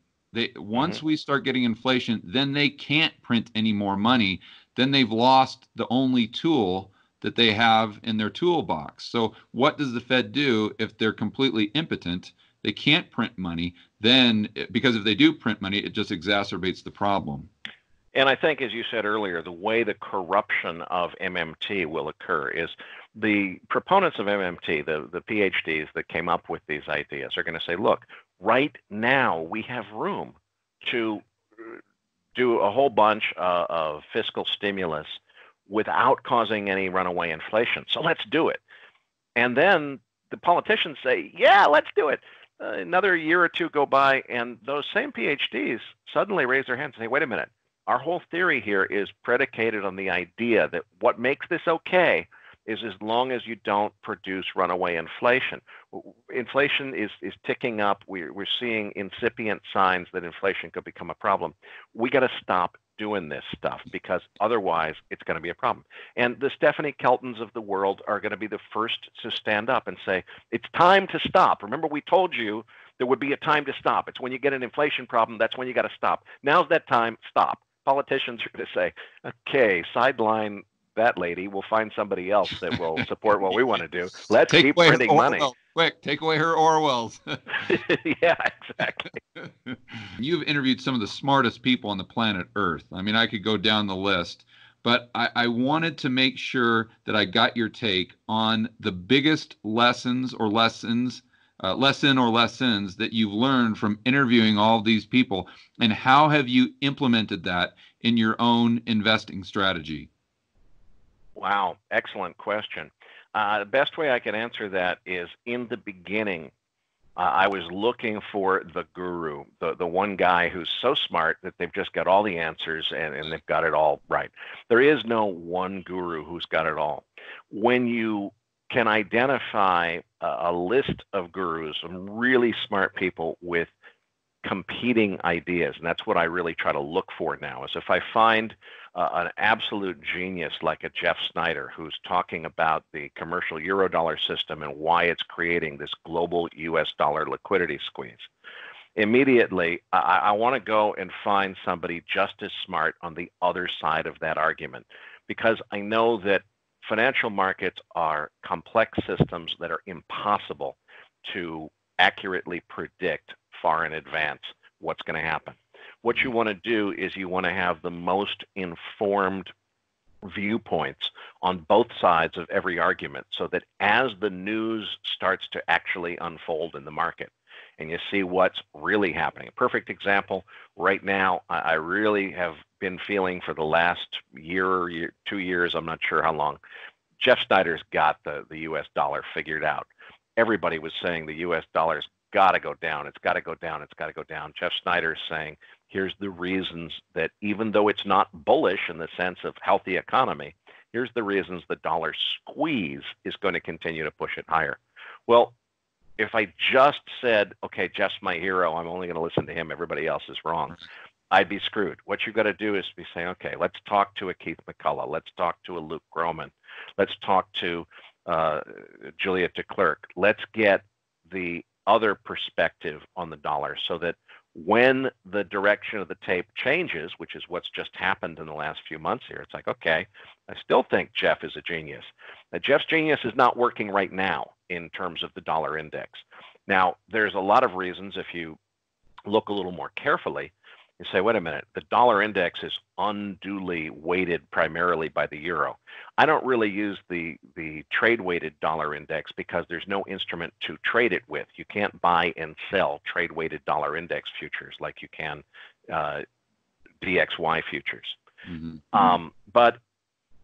Once we start getting inflation, then they can't print any more money. Then they've lost the only tool that they have in their toolbox. So what does the Fed do if they're completely impotent? They can't print money. Then, because if they do print money, it just exacerbates the problem. And I think, as you said earlier, the way the corruption of MMT will occur is the proponents of MMT, the PhDs that came up with these ideas, are going to say, look, right now we have room to do a whole bunch of fiscal stimulus without causing any runaway inflation. So let's do it. And then the politicians say, yeah, let's do it. Another year or two go by, and those same PhDs suddenly raise their hands and say, wait a minute, our whole theory here is predicated on the idea that what makes this okay is as long as you don't produce runaway inflation. Inflation is ticking up. We're seeing incipient signs that inflation could become a problem. We got to stop doing this stuff, because otherwise it's going to be a problem. And the Stephanie Keltons of the world are going to be the first to stand up and say, it's time to stop. Remember, we told you there would be a time to stop. It's when you get an inflation problem, that's when you got to stop. Now's that time, stop. Politicians are going to say, okay, sideline that lady, we'll find somebody else that will support what we want to do. Let's keep printing money. Quick, take away her Orwells. Yeah, exactly. You've interviewed some of the smartest people on the planet Earth. I mean, I could go down the list, but I wanted to make sure that I got your take on the biggest lesson or lessons that you've learned from interviewing all of these people, and how have you implemented that in your own investing strategy? Wow, excellent question. The best way I can answer that is, in the beginning, I was looking for the guru, the one guy who's so smart that they've just got all the answers and they've got it all right. There is no one guru who's got it all. When you can identify a list of gurus, some really smart people with competing ideas, and that's what I really try to look for now, is if I find an absolute genius like a Jeff Snyder who's talking about the commercial Eurodollar system and why it's creating this global US dollar liquidity squeeze, immediately I want to go and find somebody just as smart on the other side of that argument, because I know that financial markets are complex systems that are impossible to accurately predict far in advance what's going to happen. What you want to do is you want to have the most informed viewpoints on both sides of every argument, so that as the news starts to actually unfold in the market and you see what's really happening. A perfect example right now, I really have been feeling for the last year, 2 years, I'm not sure how long, Jeff Snyder's got the US dollar figured out. Everybody was saying the US dollar's got to go down. It's got to go down. It's got to go down. Jeff Snyder's saying, here's the reasons that, even though it's not bullish in the sense of healthy economy, here's the reasons the dollar squeeze is going to continue to push it higher. Well, if I just said, okay, Jeff's my hero, I'm only going to listen to him, everybody else is wrong, I'd be screwed. What you've got to do is be saying, okay, let's talk to a Keith McCullough. Let's talk to a Luke Groman. Let's talk to Juliet DeClercq. Let's get the other perspective on the dollar so that when the direction of the tape changes, which is what's just happened in the last few months here, it's like, okay, I still think Jeff is a genius. Now, Jeff's genius is not working right now in terms of the dollar index. Now, there's a lot of reasons if you look a little more carefully. You say, wait a minute, the dollar index is unduly weighted primarily by the euro. I don't really use the trade-weighted dollar index because there's no instrument to trade it with. You can't buy and sell trade-weighted dollar index futures like you can DXY futures. Mm-hmm. But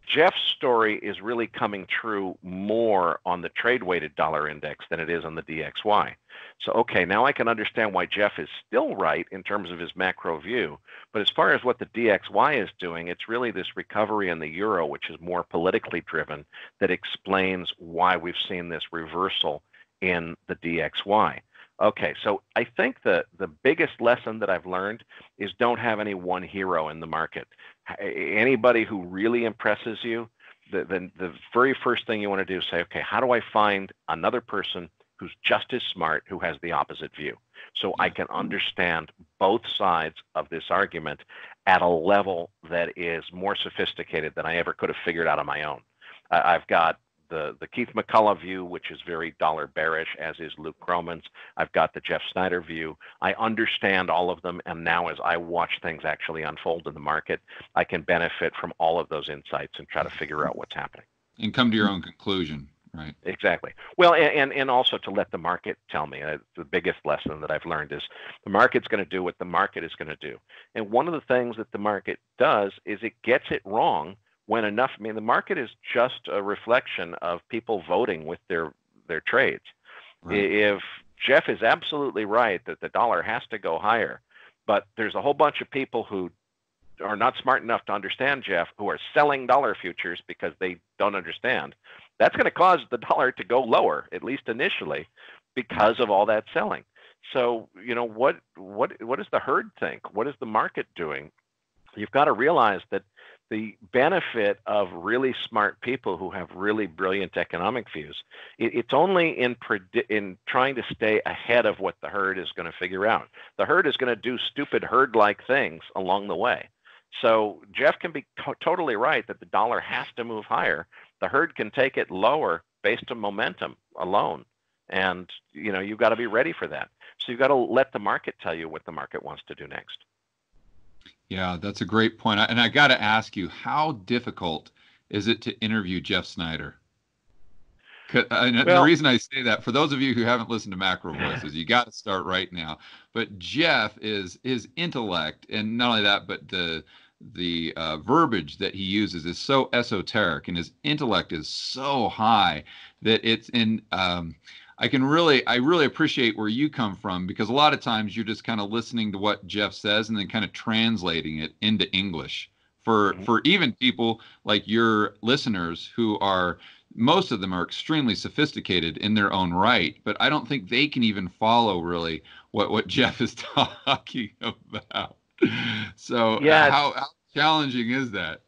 Jeff's story is really coming true more on the trade-weighted dollar index than it is on the DXY. So, okay, now I can understand why Jeff is still right in terms of his macro view. But as far as what the DXY is doing, it's really this recovery in the euro, which is more politically driven, that explains why we've seen this reversal in the DXY. Okay, so I think the biggest lesson that I've learned is don't have any one hero in the market. Anybody who really impresses you, the very first thing you want to do is say, okay, how do I find another person who's just as smart, who has the opposite view, so I can understand both sides of this argument at a level that is more sophisticated than I ever could have figured out on my own. I've got the Keith McCullough view, which is very dollar bearish, as is Luke Groman's. I've got the Jeff Snyder view. I understand all of them, and now as I watch things actually unfold in the market, I can benefit from all of those insights and try to figure out what's happening. And come to your own conclusion. Right. Exactly. Well, and also to let the market tell me. The biggest lesson that I've learned is the market's going to do what the market is going to do. And one of the things that the market does is it gets it wrong when enough. I mean, the market is just a reflection of people voting with their trades. Right. If Jeff is absolutely right that the dollar has to go higher, but there's a whole bunch of people who are not smart enough to understand Jeff, who are selling dollar futures because they don't understand, that's going to cause the dollar to go lower, at least initially, because of all that selling. So, you know, what does the herd think? What is the market doing? You've got to realize that the benefit of really smart people who have really brilliant economic views, it's only in trying to stay ahead of what the herd is going to figure out. The herd is going to do stupid herd-like things along the way. So Jeff can be totally right that the dollar has to move higher. The herd can take it lower based on momentum alone. And, you know, you've got to be ready for that. So you've got to let the market tell you what the market wants to do next. Yeah, that's a great point. And I got to ask you, how difficult is it to interview Jeff Snyder? The reason I say that, for those of you who haven't listened to MacroVoices, you got to start right now. But Jeff is his intellect, and not only that, but the verbiage that he uses is so esoteric, and his intellect is so high that it's in. I really appreciate where you come from, because a lot of times you're just kind of listening to what Jeff says and then kind of translating it into English for even people like your listeners who are. Most of them are extremely sophisticated in their own right, but I don't think they can even follow really what Jeff is talking about. So yeah, how challenging is that?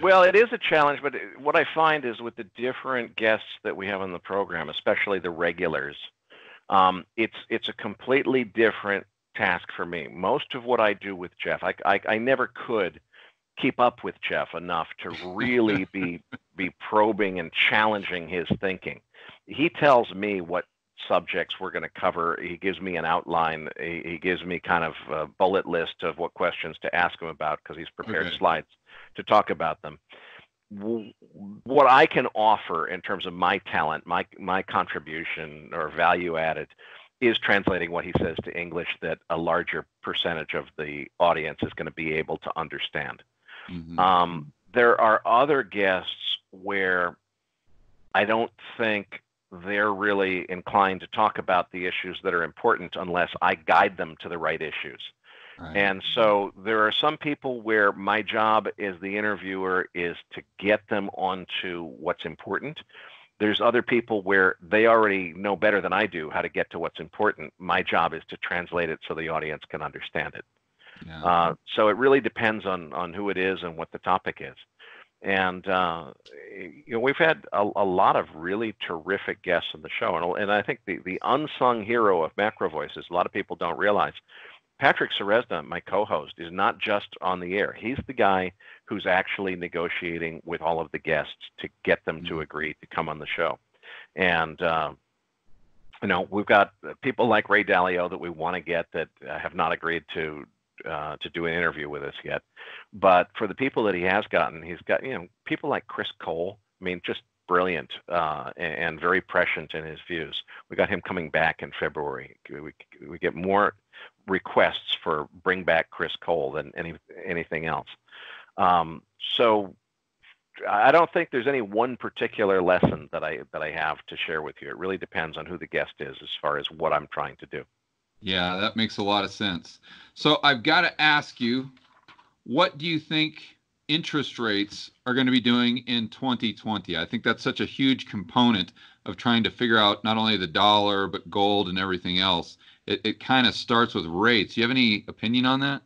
Well, it is a challenge, but what I find is with the different guests that we have on the program, especially the regulars, it's a completely different task for me. Most of what I do with Jeff, I never could keep up with Jeff enough to really be probing and challenging his thinking. He tells me what subjects we're going to cover. He gives me an outline. He gives me kind of a bullet list of what questions to ask him about, because he's prepared slides to talk about them. What I can offer in terms of my talent, my contribution or value added, is translating what he says to English that a larger percentage of the audience is going to be able to understand. Mm-hmm. There are other guests where I don't think they're really inclined to talk about the issues that are important unless I guide them to the right issues. Right. And so there are some people where my job as the interviewer is to get them onto what's important. There's other people where they already know better than I do how to get to what's important. My job is to translate it so the audience can understand it. Yeah. So it really depends on who it is and what the topic is. And we've had a lot of really terrific guests on the show, and I think the unsung hero of MacroVoices, a lot of people don't realize, Patrick Seresna, my co-host, is not just on the air. He's the guy who's actually negotiating with all of the guests to get them to agree to come on the show. And we've got people like Ray Dalio that we want to get that have not agreed to do an interview with us yet. But for the people that he has gotten, he's got people like Chris Cole. I mean, just brilliant and very prescient in his views. We got him coming back in February. We get more requests for bring back Chris Cole than anything else. So I don't think there's any one particular lesson that I have to share with you. It really depends on who the guest is as far as what I'm trying to do. Yeah, that makes a lot of sense. So I've got to ask you, what do you think interest rates are going to be doing in 2020? I think that's such a huge component of trying to figure out not only the dollar, but gold and everything else. It kind of starts with rates. Do you have any opinion on that?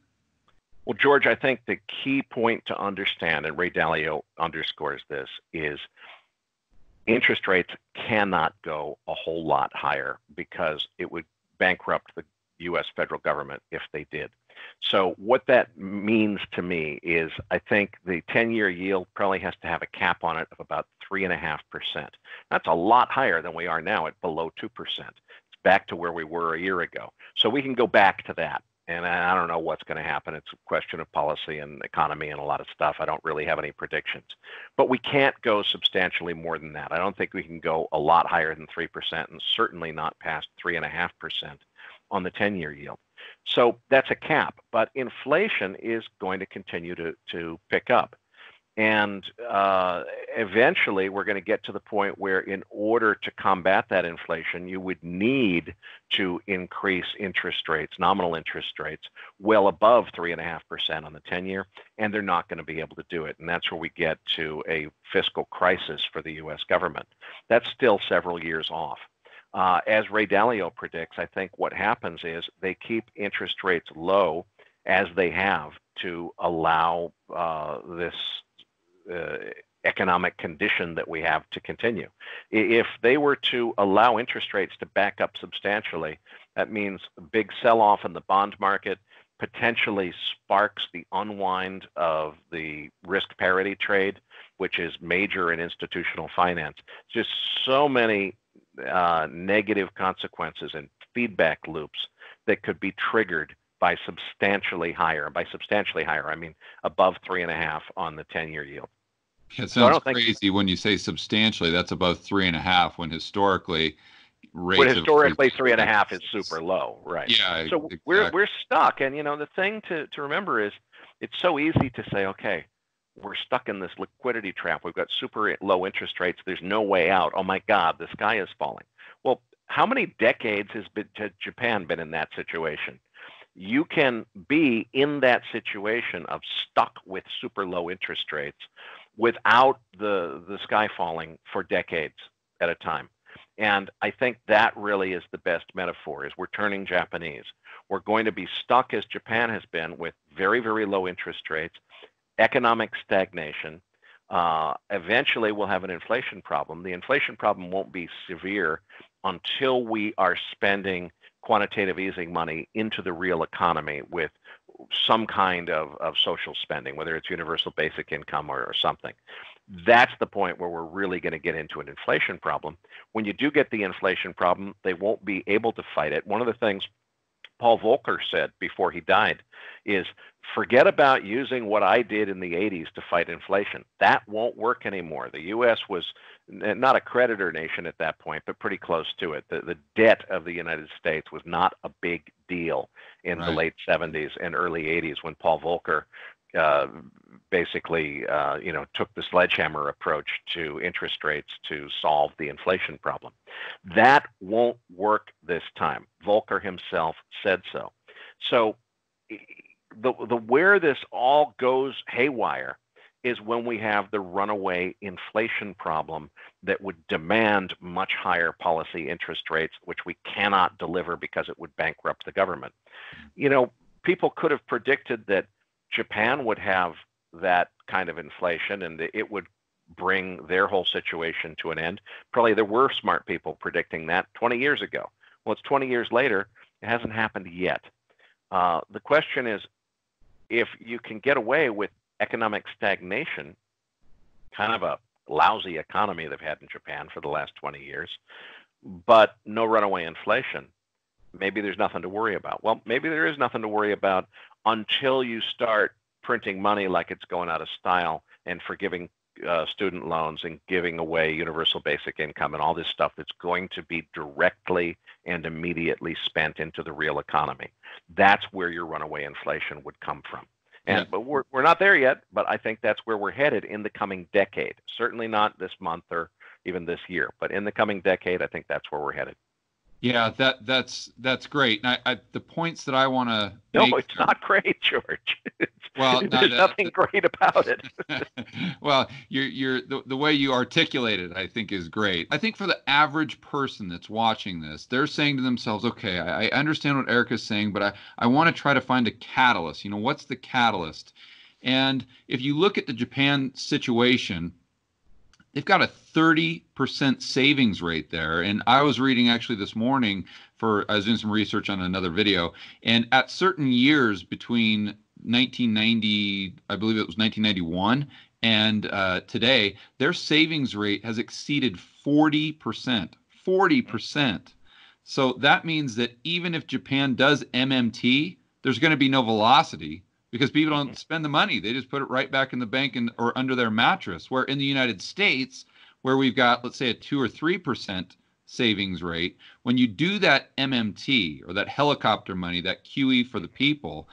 Well, George, I think the key point to understand, and Ray Dalio underscores this, is interest rates cannot go a whole lot higher because it would bankrupt the U.S. federal government if they did. So what that means to me is I think the 10-year yield probably has to have a cap on it of about 3.5%. That's a lot higher than we are now at below 2%. It's back to where we were a year ago. So we can go back to that. And I don't know what's going to happen. It's a question of policy and economy and a lot of stuff. I don't really have any predictions. But we can't go substantially more than that. I don't think we can go a lot higher than 3% and certainly not past 3.5% on the 10-year yield. So that's a cap. But inflation is going to continue to pick up. And eventually, we're going to get to the point where in order to combat that inflation, you would need to increase interest rates, nominal interest rates, well above 3.5% on the 10-year, and they're not going to be able to do it. And that's where we get to a fiscal crisis for the U.S. government. That's still several years off. As Ray Dalio predicts, I think what happens is they keep interest rates low as they have to allow this economic condition that we have to continue. If they were to allow interest rates to back up substantially, that means a big sell-off in the bond market, potentially sparks the unwind of the risk parity trade, which is major in institutional finance. Just so many negative consequences and feedback loops that could be triggered by substantially higher. By substantially higher, I mean above 3.5 on the 10-year yield. It sounds crazy when you say substantially. That's above 3.5 when historically rates. But historically, 3.5 is super low, right? Yeah. So exactly. we're stuck, and the thing to remember is it's so easy to say, okay, we're stuck in this liquidity trap. We've got super low interest rates. There's no way out. Oh my God, the sky is falling. Well, how many decades has Japan been in that situation? You can be in that situation of stuck with super low interest rates without the sky falling for decades at a time. And I think that really is the best metaphor, is we're turning Japanese. We're going to be stuck, as Japan has been, with very, very low interest rates, economic stagnation. Eventually, we'll have an inflation problem. The inflation problem won't be severe until we are spending quantitative easing money into the real economy with some kind of social spending, whether it's universal basic income or something. That's the point where we're really going to get into an inflation problem. When you do get the inflation problem, they won't be able to fight it. One of the things Paul Volcker said before he died is, forget about using what I did in the 80s to fight inflation. That won't work anymore. The U.S. was not a creditor nation at that point, but pretty close to it. The debt of the United States was not a big deal in the late 70s and early 80s when Paul Volcker basically took the sledgehammer approach to interest rates to solve the inflation problem. That won't work this time. Volcker himself said so. So the where this all goes haywire is when we have the runaway inflation problem that would demand much higher policy interest rates, which we cannot deliver because it would bankrupt the government. people could have predicted that Japan would have that kind of inflation and that it would bring their whole situation to an end. Probably there were smart people predicting that 20 years ago. Well, it's 20 years later. It hasn't happened yet. The question is, if you can get away with economic stagnation, kind of a lousy economy they've had in Japan for the last 20 years, but no runaway inflation, maybe there's nothing to worry about. Well, maybe there is nothing to worry about until you start printing money like it's going out of style and forgiving student loans and giving away universal basic income and all this stuff that's going to be directly and immediately spent into the real economy. That's where your runaway inflation would come from. And but we're not there yet, but I think that's where we're headed in the coming decade. Certainly not this month or even this year, but in the coming decade, I think that's where we're headed. Yeah, that's great. And the points that I want to make. No, it's not great, George. Well, there's nothing great about it. Well, the way you articulate it, I think, is great. I think for the average person that's watching this, they're saying to themselves, okay, I understand what Erik is saying, but I want to try to find a catalyst. You know, what's the catalyst? And if you look at the Japan situation, they've got a 30% savings rate there. And I was reading actually this morning I was doing some research on another video, and at certain years between 1990, I believe it was 1991, and today, their savings rate has exceeded 40%. 40%. So that means that even if Japan does MMT, there's going to be no velocity because people don't spend the money. They just put it right back in the bank or under their mattress. Where in the United States, where we've got, let's say, a 2 or 3% savings rate, when you do that MMT or that helicopter money, that QE for the people,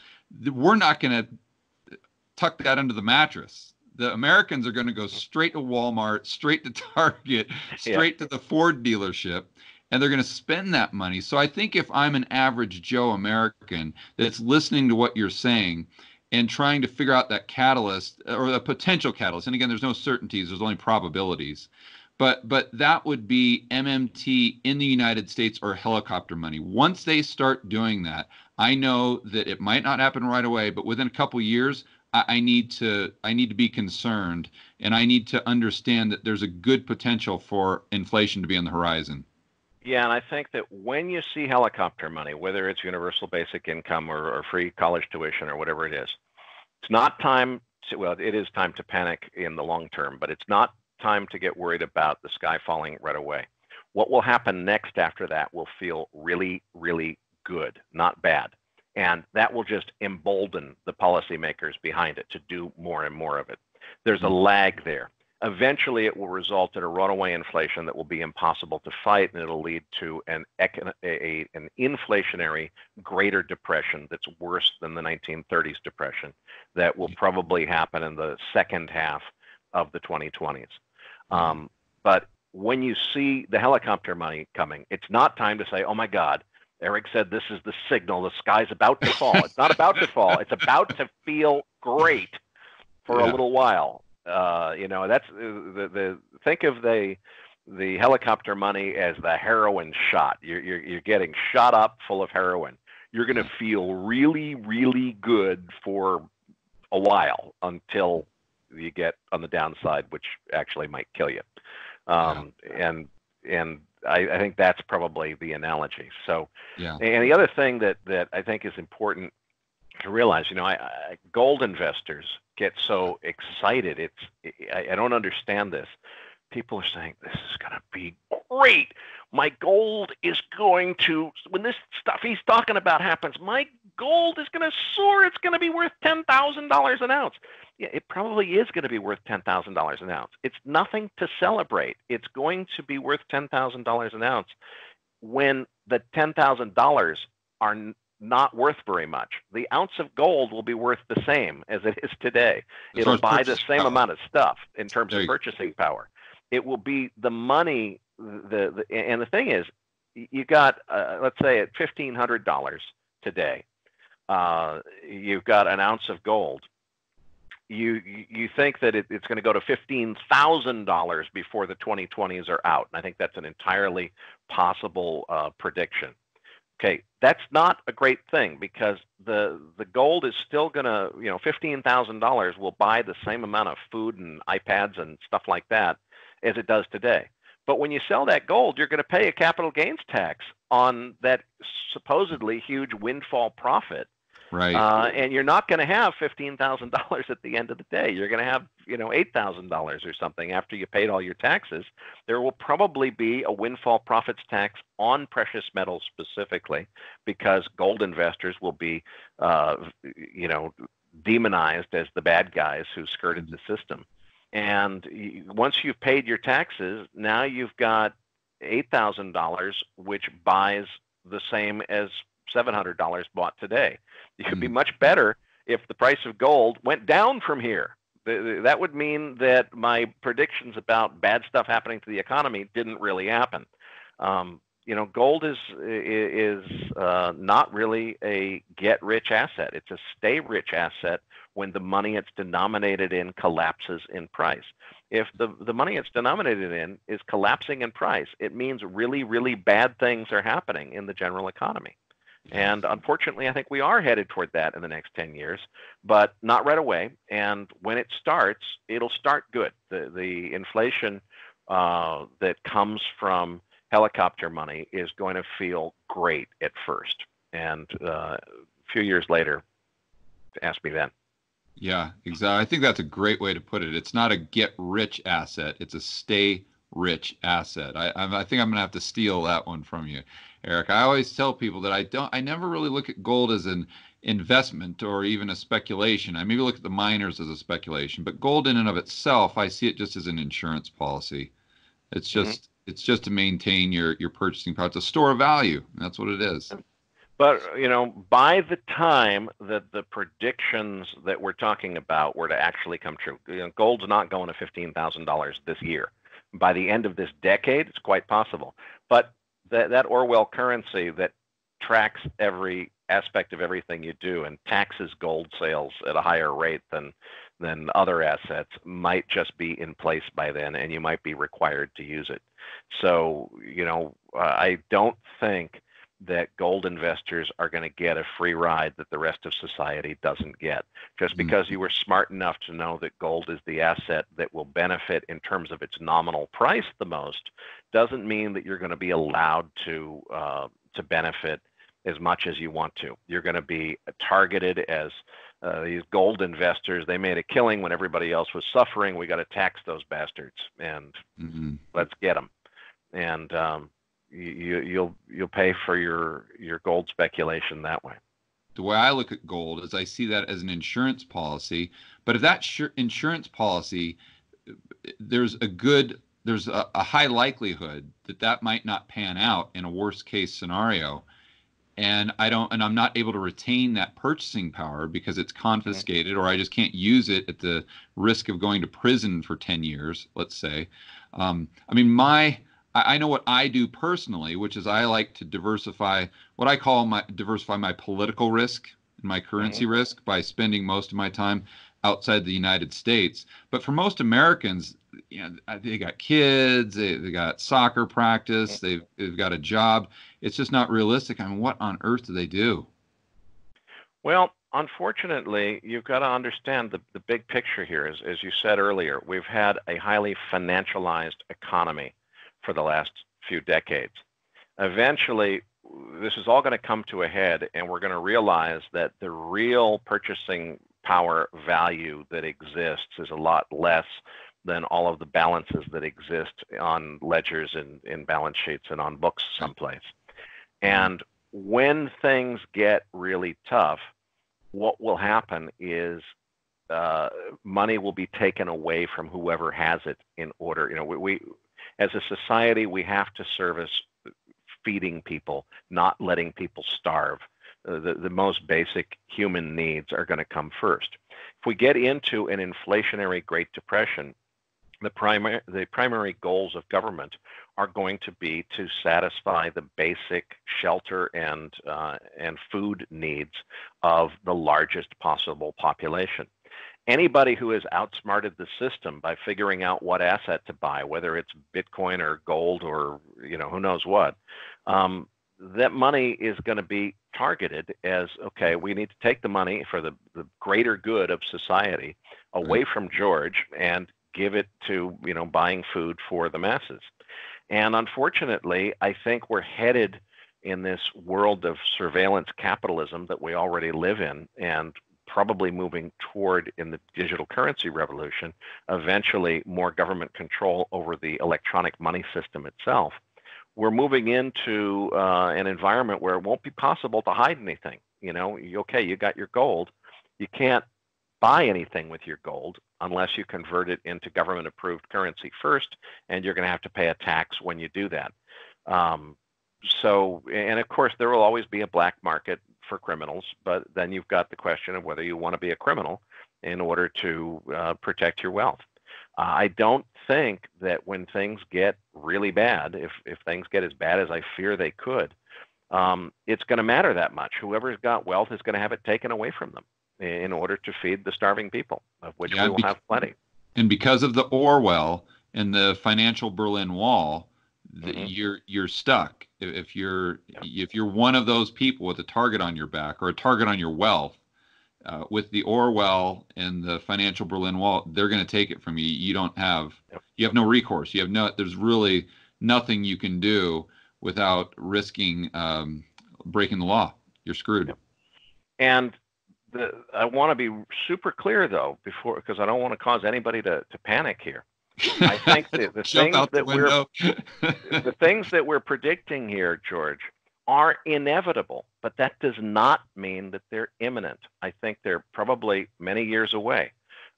we're not going to tuck that under the mattress. The Americans are going to go straight to Walmart, straight to Target, straight to the Ford dealership, and they're going to spend that money. So I think if I'm an average Joe American that's listening to what you're saying and trying to figure out that catalyst or the potential catalyst, and again, there's no certainties, there's only probabilities, but that would be MMT in the United States or helicopter money. Once they start doing that, I know that it might not happen right away, but within a couple of years, I need to be concerned, and I need to understand that there's a good potential for inflation to be on the horizon. Yeah, and I think that when you see helicopter money, whether it's universal basic income or free college tuition or whatever it is, it's not time to, well, it is time to panic in the long term, but it's not time to get worried about the sky falling right away. What will happen next after that will feel really, really good, not bad. And that will just embolden the policymakers behind it to do more and more of it. There's a lag there. Eventually, it will result in a runaway inflation that will be impossible to fight, and it'll lead to an inflationary Greater Depression that's worse than the 1930s depression that will probably happen in the second half of the 2020s. But when you see the helicopter money coming, it's not time to say, oh my God, Erik said this is the signal, the sky's about to fall. It's not about to fall. It's about to feel great for a little while. You know, that's think of the helicopter money as the heroin shot. You're getting shot up full of heroin. You're going to feel really, really good for a while until you get on the downside, which actually might kill you. And I think that's probably the analogy. So, and the other thing that I think is important to realize, you know, gold investors get so excited. I don't understand this. People are saying, this is going to be great. My gold is going to, when this stuff he's talking about happens, my gold is going to soar. It's going to be worth $10,000 an ounce. Yeah, it probably is going to be worth $10,000 an ounce. It's nothing to celebrate. It's going to be worth $10,000 an ounce when the $10,000 are not worth very much. The ounce of gold will be worth the same as it is today. It'll buy the same amount of stuff in terms of purchasing power. It will be the money. And the thing is, you got, let's say at $1,500 today, you've got an ounce of gold. You think that it's going to go to $15,000 before the 2020s are out. And I think that's an entirely possible prediction. Okay, that's not a great thing because the gold is still gonna, $15,000 will buy the same amount of food and iPads and stuff like that as it does today. But when you sell that gold, you're going to pay a capital gains tax on that supposedly huge windfall profit. Right. And you're not going to have $15,000 at the end of the day. You're going to have, $8,000 or something after you paid all your taxes. There will probably be a windfall profits tax on precious metals specifically, because gold investors will be, demonized as the bad guys who skirted the system. And once you've paid your taxes, now you've got $8,000, which buys the same as $700 bought today. It could be much better if the price of gold went down from here. That would mean that my predictions about bad stuff happening to the economy didn't really happen. Gold is not really a get-rich asset. It's a stay-rich asset when the money it's denominated in collapses in price. If the money it's denominated in is collapsing in price, it means really, really bad things are happening in the general economy. And unfortunately, I think we are headed toward that in the next 10 years, but not right away. And when it starts, it'll start good. The inflation that comes from helicopter money is going to feel great at first. And a few years later, ask me then. Yeah, exactly. I think that's a great way to put it. It's not a get-rich asset. It's a stay-rich asset. I think I'm going to have to steal that one from you, Erik. I always tell people that I never really look at gold as an investment or even a speculation. I maybe look at the miners as a speculation, but gold in and of itself, I see it just as an insurance policy. It's just it's just to maintain your purchasing power. It's a store of value. That's what it is. But, by the time that the predictions that we're talking about were to actually come true, gold's not going to $15,000 this year. By the end of this decade, it's quite possible. But that Orwell currency that tracks every aspect of everything you do and taxes gold sales at a higher rate than other assets might just be in place by then, and you might be required to use it. So, I don't think that gold investors are going to get a free ride that the rest of society doesn't get. Just because you were smart enough to know that gold is the asset that will benefit in terms of its nominal price the most, doesn't mean that you're going to be allowed to benefit as much as you want to. You're going to be targeted as these gold investors. They made a killing when everybody else was suffering. We got to tax those bastards, and let's get them. And you'll pay for your gold speculation that way. The way I look at gold is I see that as an insurance policy. But if that insurance policy, there's a high likelihood that might not pan out in a worst case scenario, and I'm not able to retain that purchasing power because it's confiscated, or I just can't use it at the risk of going to prison for 10 years, let's say. I know what I do personally, which is I like to diversify my political risk and my currency risk by spending most of my time outside the United States. But for most Americans, they got kids, they got soccer practice, they've got a job. It's just not realistic. What on earth do they do? Well, unfortunately, you've got to understand the big picture here. As you said earlier, we've had a highly financialized economy for the last few decades. Eventually, this is all going to come to a head, and we're going to realize that the real purchasing power value that exists is a lot less than all of the balances that exist on ledgers and in balance sheets and on books someplace. And when things get really tough, what will happen is money will be taken away from whoever has it in order. We as a society, we have to service feeding people, not letting people starve. The most basic human needs are going to come first. If we get into an inflationary Great Depression, the primary goals of government are going to be to satisfy the basic shelter and food needs of the largest possible population. Anybody who has outsmarted the system by figuring out what asset to buy, whether it's Bitcoin or gold or who knows what, that money is going to be targeted as, okay, we need to take the money for the greater good of society away from George and give it to, buying food for the masses. And unfortunately, I think we're headed in this world of surveillance capitalism that we already live in, and probably moving toward, in the digital currency revolution, eventually more government control over the electronic money system itself. We're moving into an environment where it won't be possible to hide anything. Okay, you got your gold. You can't buy anything with your gold unless you convert it into government-approved currency first, and you're going to have to pay a tax when you do that. And of course, there will always be a black market for criminals, but then you've got the question of whether you want to be a criminal in order to protect your wealth. I don't think that when things get really bad, if things get as bad as I fear they could, it's going to matter that much. Whoever's got wealth is going to have it taken away from them in order to feed the starving people, of which we will have plenty. And because of the Orwell and the financial Berlin Wall, you're stuck. If you're one of those people with a target on your back or a target on your wealth, with the Orwell and the financial Berlin Wall, they're going to take it from you. You have no recourse. There's really nothing you can do without risking breaking the law. You're screwed. Yep. And I want to be super clear though, because I don't want to cause anybody to panic here. I think that the things that we're predicting here, George, are inevitable, but that does not mean that they're imminent. I think they're probably many years away.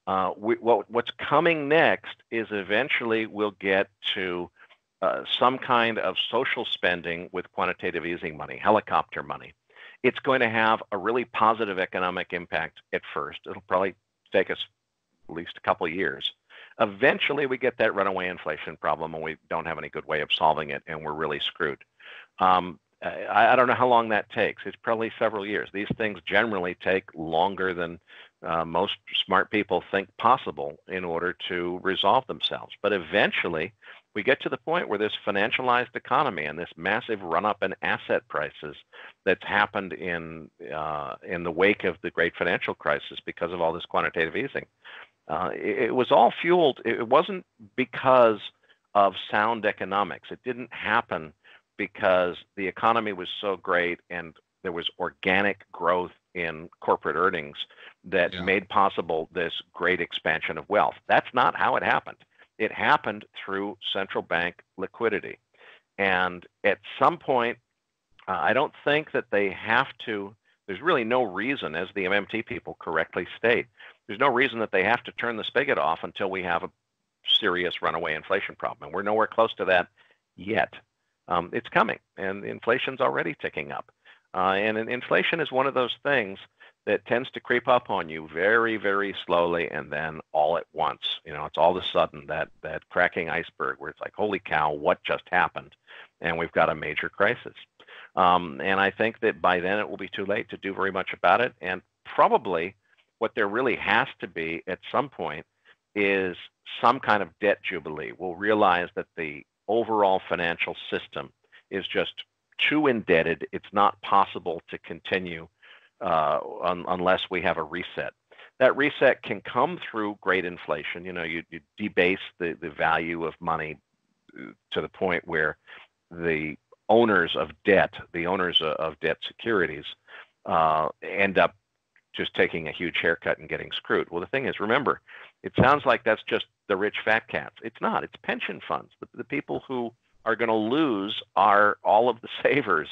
What's coming next is eventually we'll get to some kind of social spending with quantitative easing money, helicopter money. It's going to have a really positive economic impact at first. It'll probably take us at least a couple of years. Eventually, we get that runaway inflation problem, and we don't have any good way of solving it, and we're really screwed. I don't know how long that takes. It's probably several years. These things generally take longer than most smart people think possible in order to resolve themselves. But eventually, we get to the point where this financialized economy and this massive run-up in asset prices that's happened in the wake of the great financial crisis because of all this quantitative easing. It was all fueled. It wasn't because of sound economics. It didn't happen because the economy was so great and there was organic growth in corporate earnings that made possible this great expansion of wealth. That's not how it happened. It happened through central bank liquidity. And at some point, I don't think that they have to, there's really no reason, as the MMT people correctly state, there's no reason that they have to turn the spigot off until we have a serious runaway inflation problem. And we're nowhere close to that yet. It's coming, and inflation's already ticking up. And inflation is one of those things that tends to creep up on you very, very slowly, and then all at once. It's all of a sudden that cracking iceberg where it's like, holy cow, what just happened? And we've got a major crisis. And I think that by then it will be too late to do very much about it. And probably what there really has to be at some point is some kind of debt jubilee. We'll realize that the overall financial system is just too indebted. It's not possible to continue unless we have a reset. That reset can come through great inflation. You debase the value of money to the point where the owners of debt securities, end up just taking a huge haircut and getting screwed. Well, the thing is, remember, it sounds like that's just the rich fat cats. It's not. It's pension funds. The people who are going to lose are all of the savers,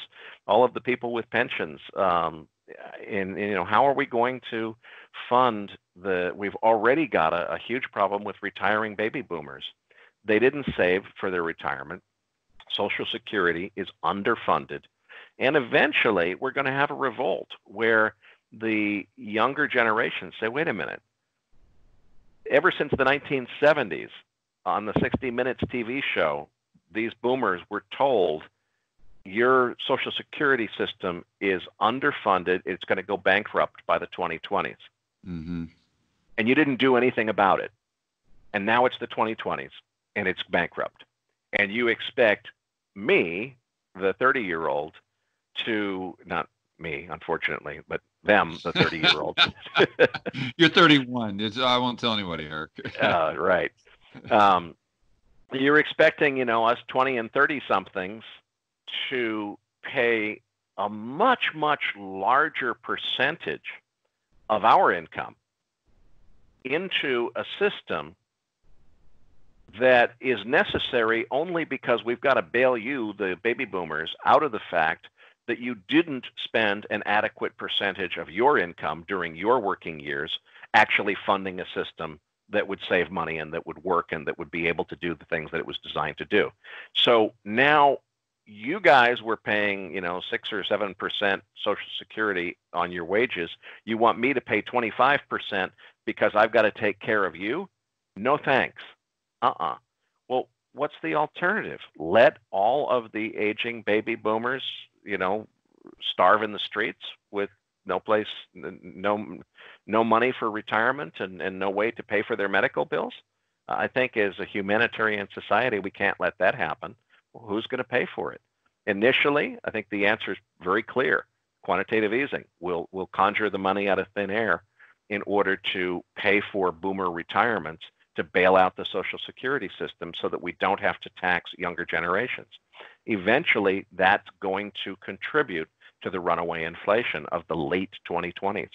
all of the people with pensions. How are we going to fund we've already got a huge problem with retiring baby boomers. They didn't save for their retirement. Social Security is underfunded. And eventually we're going to have a revolt where the younger generation say, wait a minute, ever since the 1970s on the 60 Minutes TV show, these boomers were told your Social Security system is underfunded. It's going to go bankrupt by the 2020s. Mm-hmm. And you didn't do anything about it. And now it's the 2020s and it's bankrupt. And you expect me, the 30-year-old, to, not me, unfortunately, but them, the 30-year-olds. You're 31. I won't tell anybody, Eric. Right. You're expecting, us 20 and 30 somethings to pay a much, much larger percentage of our income into a system that is necessary only because we've got to bail you, the baby boomers, out of the fact that you didn't spend an adequate percentage of your income during your working years actually funding a system that would save money and that would work and that would be able to do the things that it was designed to do. So now you guys were paying, 6 or 7% Social Security on your wages. You want me to pay 25% because I've got to take care of you? No thanks. Well, what's the alternative? Let all of the aging baby boomers, starve in the streets with no place, no money for retirement and no way to pay for their medical bills? I think as a humanitarian society, we can't let that happen. Well, who's going to pay for it? Initially, I think the answer is very clear. Quantitative easing. We'll conjure the money out of thin air in order to pay for boomer retirements to bail out the Social Security system so that we don't have to tax younger generations. Eventually, that's going to contribute to the runaway inflation of the late 2020s.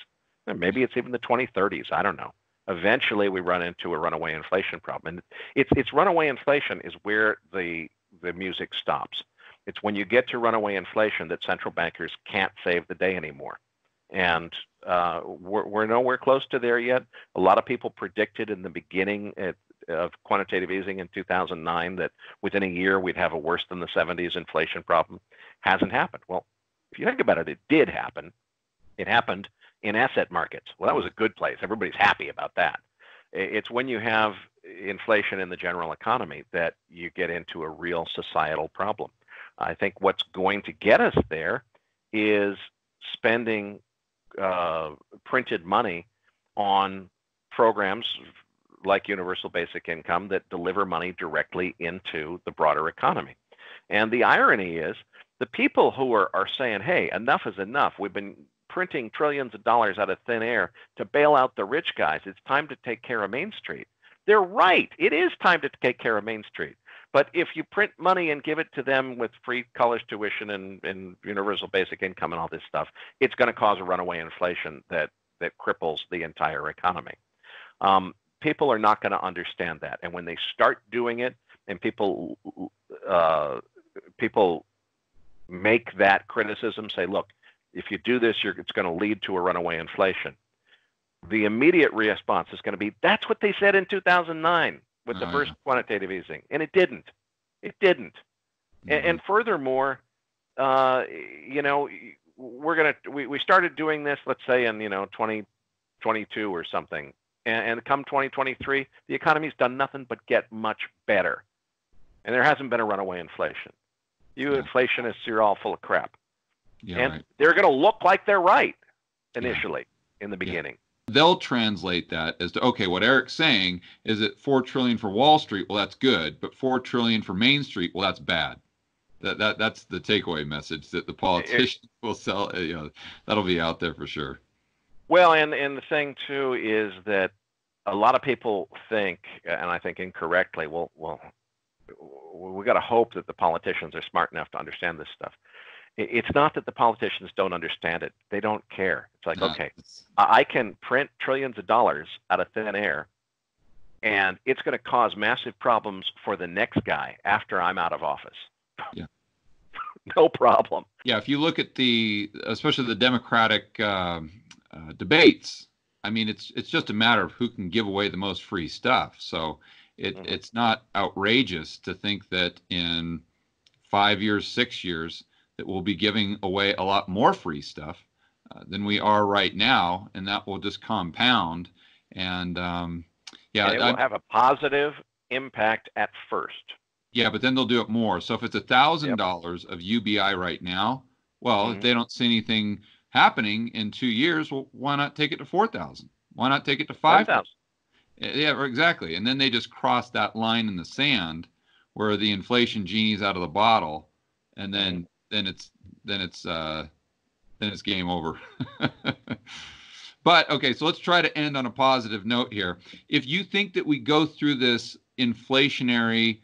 And maybe it's even the 2030s. I don't know. Eventually, we run into a runaway inflation problem. And it's runaway inflation is where the music stops. It's when you get to runaway inflation that central bankers can't save the day anymore. And we're nowhere close to there yet. A lot of people predicted in the beginning of quantitative easing in 2009 that within a year we'd have a worse than the 70s inflation problem. Hasn't happened. Well, if you think about it, it did happen. It happened in asset markets. Well, that was a good place. Everybody's happy about that. It's when you have inflation in the general economy that you get into a real societal problem. I think what's going to get us there is spending printed money on programs like universal basic income that deliver money directly into the broader economy. And the irony is the people who are saying, hey, enough is enough. We've been printing trillions of dollars out of thin air to bail out the rich guys. It's time to take care of Main Street. They're right. It is time to take care of Main Street. But if you print money and give it to them with free college tuition and universal basic income and all this stuff, it's going to cause a runaway inflation that cripples the entire economy. People are not going to understand that. And when they start doing it and people make that criticism, say, look, if you do this, it's going to lead to a runaway inflation. The immediate response is going to be, that's what they said in 2009. With the first quantitative easing, and it didn't. It didn't. Mm-hmm. And furthermore, we started doing this, let's say in 2022 or something, and come 2023, the economy's done nothing but get much better, and there hasn't been a runaway inflation. You inflationists, you're all full of crap, and they're going to look like they're right initially in the beginning. They'll translate that as to, okay, what Eric's saying is that $4 trillion for Wall Street, well, that's good, but $4 trillion for Main Street, well, that's bad. That's the takeaway message that the politicians will sell. That'll be out there for sure. Well, and the thing too is that a lot of people think, and I think incorrectly, well, we got to hope that the politicians are smart enough to understand this stuff. It's not that the politicians don't understand it. They don't care. It's like, okay, I can print trillions of dollars out of thin air, and it's going to cause massive problems for the next guy after I'm out of office. Yeah. No problem. Yeah, if you look at especially the Democratic debates, I mean, it's just a matter of who can give away the most free stuff. So it's not outrageous to think that in 5 years, 6 years, that we'll be giving away a lot more free stuff than we are right now, and that will just compound. And and it will have a positive impact at first. Yeah, but then they'll do it more. So if it's $1,000 of UBI right now, well, if they don't see anything happening in 2 years, well, why not take it to 4,000? Why not take it to 5,000? Yeah, exactly. And then they just cross that line in the sand where the inflation genie's out of the bottle, and then it's game over. But okay, so let's try to end on a positive note here. If you think that we go through this inflationary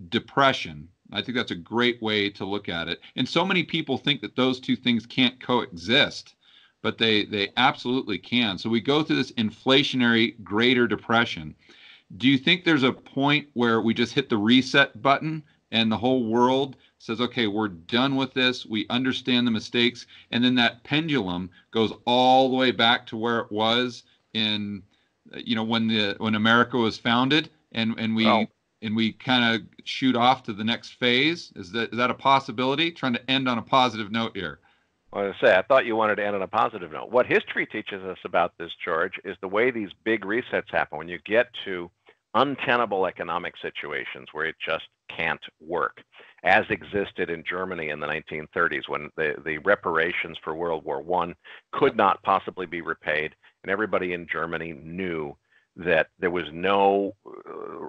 depression, I think that's a great way to look at it. And so many people think that those two things can't coexist, but they absolutely can. So we go through this inflationary greater depression. Do you think there's a point where we just hit the reset button and the whole world says, okay, we're done with this, we understand the mistakes, and then that pendulum goes all the way back to where it was in, when America was founded, and we kind of shoot off to the next phase? Is that a possibility? Trying to end on a positive note here. Well, I thought you wanted to end on a positive note. What history teaches us about this, George, is the way these big resets happen. When you get to untenable economic situations where it just can't work, as existed in Germany in the 1930s, when the reparations for World War I could not possibly be repaid, and everybody in Germany knew that there was no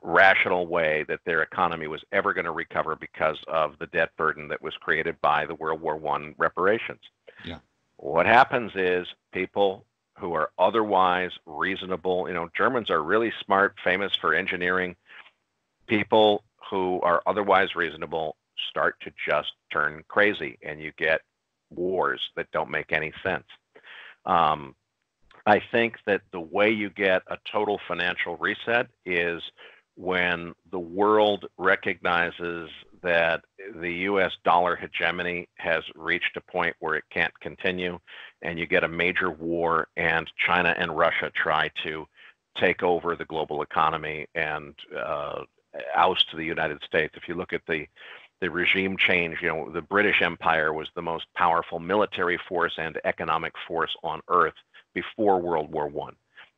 rational way that their economy was ever going to recover because of the debt burden that was created by the World War I reparations. Yeah. What happens is people who are otherwise reasonable, Germans are really smart, famous for engineering. People who are otherwise reasonable start to just turn crazy, and you get wars that don't make any sense. I think that the way you get a total financial reset is when the world recognizes that the U.S. dollar hegemony has reached a point where it can't continue, and you get a major war, and China and Russia try to take over the global economy and oust the United States. If you look at the regime change, the British Empire was the most powerful military force and economic force on earth before World War I.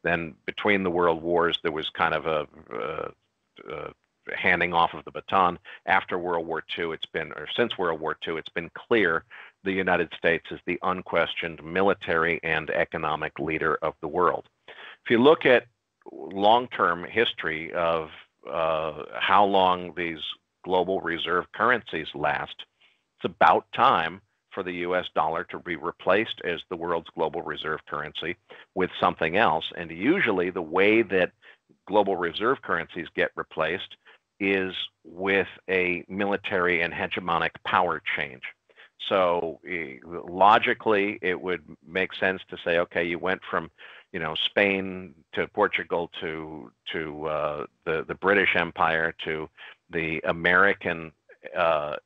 Then between the world wars, there was kind of a handing off of the baton. After World War II, since World War II, it's been clear the United States is the unquestioned military and economic leader of the world. If you look at long-term history of how long these global reserve currencies last, it's about time for the U.S. dollar to be replaced as the world's global reserve currency with something else. And usually the way that global reserve currencies get replaced is with a military and hegemonic power change. So logically, it would make sense to say, okay, you went from Spain to Portugal to the British Empire to the American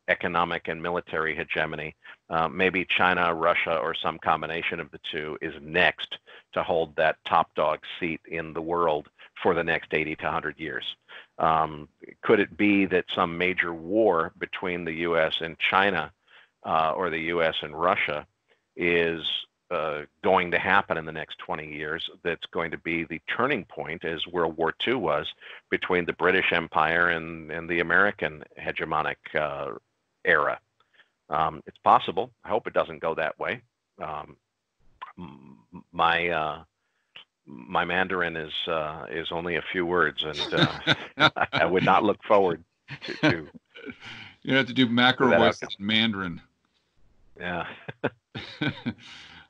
economic and military hegemony. Maybe China, Russia, or some combination of the two is next to hold that top dog seat in the world for the next 80 to 100 years. Could it be that some major war between the U.S. and China or the U.S. and Russia is going to happen in the next 20 years that's going to be the turning point, as World War II was, between the British Empire and the American hegemonic era? It's possible. I hope it doesn't go that way. My Mandarin is only a few words, and I would not look forward to you have to do MacroVoices Mandarin. Yeah.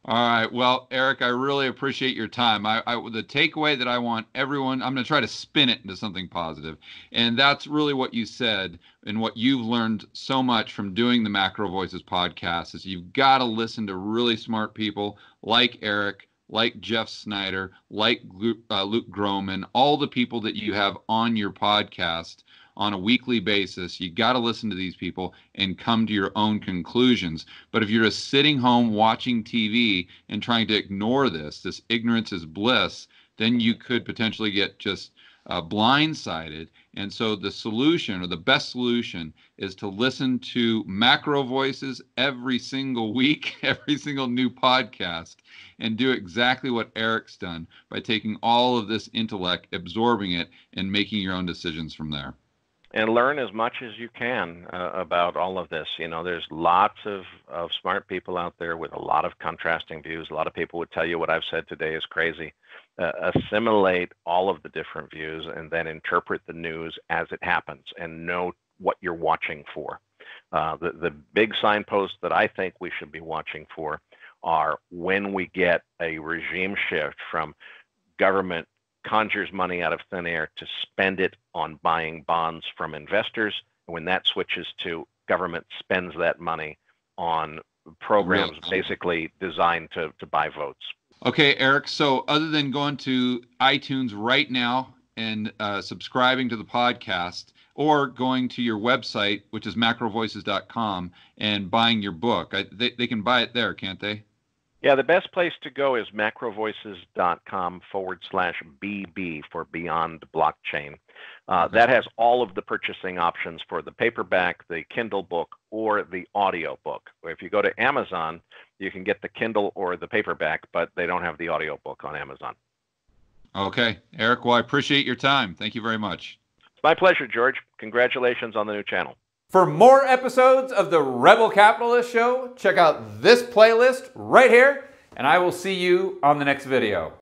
All right. Well, Erik, I really appreciate your time. The takeaway that I want everyone, I'm going to try to spin it into something positive. And that's really what you said and what you've learned so much from doing the MacroVoices podcast is you've got to listen to really smart people like Erik, like Jeff Snyder, like Luke Groman, all the people that you have on your podcast on a weekly basis. You got to listen to these people and come to your own conclusions. But if you're just sitting home watching TV and trying to ignore this ignorance is bliss, then you could potentially get just blindsided. And so the solution, or the best solution, is to listen to MacroVoices every single week, every single new podcast, and do exactly what Erik's done by taking all of this intellect, absorbing it, and making your own decisions from there. And learn as much as you can about all of this. There's lots of smart people out there with a lot of contrasting views. A lot of people would tell you what I've said today is crazy. Assimilate all of the different views and then interpret the news as it happens and know what you're watching for. The big signposts that I think we should be watching for are when we get a regime shift from government conjures money out of thin air to spend it on buying bonds from investors, and when that switches to government spends that money on programs basically designed to buy votes. Okay, Erik, so other than going to iTunes right now and subscribing to the podcast, or going to your website, which is macrovoices.com, and buying your book, they can buy it there, can't they? Yeah, the best place to go is macrovoices.com/BB for Beyond Blockchain. That has all of the purchasing options for the paperback, the Kindle book, or the audio book. If you go to Amazon, you can get the Kindle or the paperback, but they don't have the audio book on Amazon. Okay, Erik, well, I appreciate your time. Thank you very much. It's my pleasure, George. Congratulations on the new channel. For more episodes of the Rebel Capitalist Show, check out this playlist right here, and I will see you on the next video.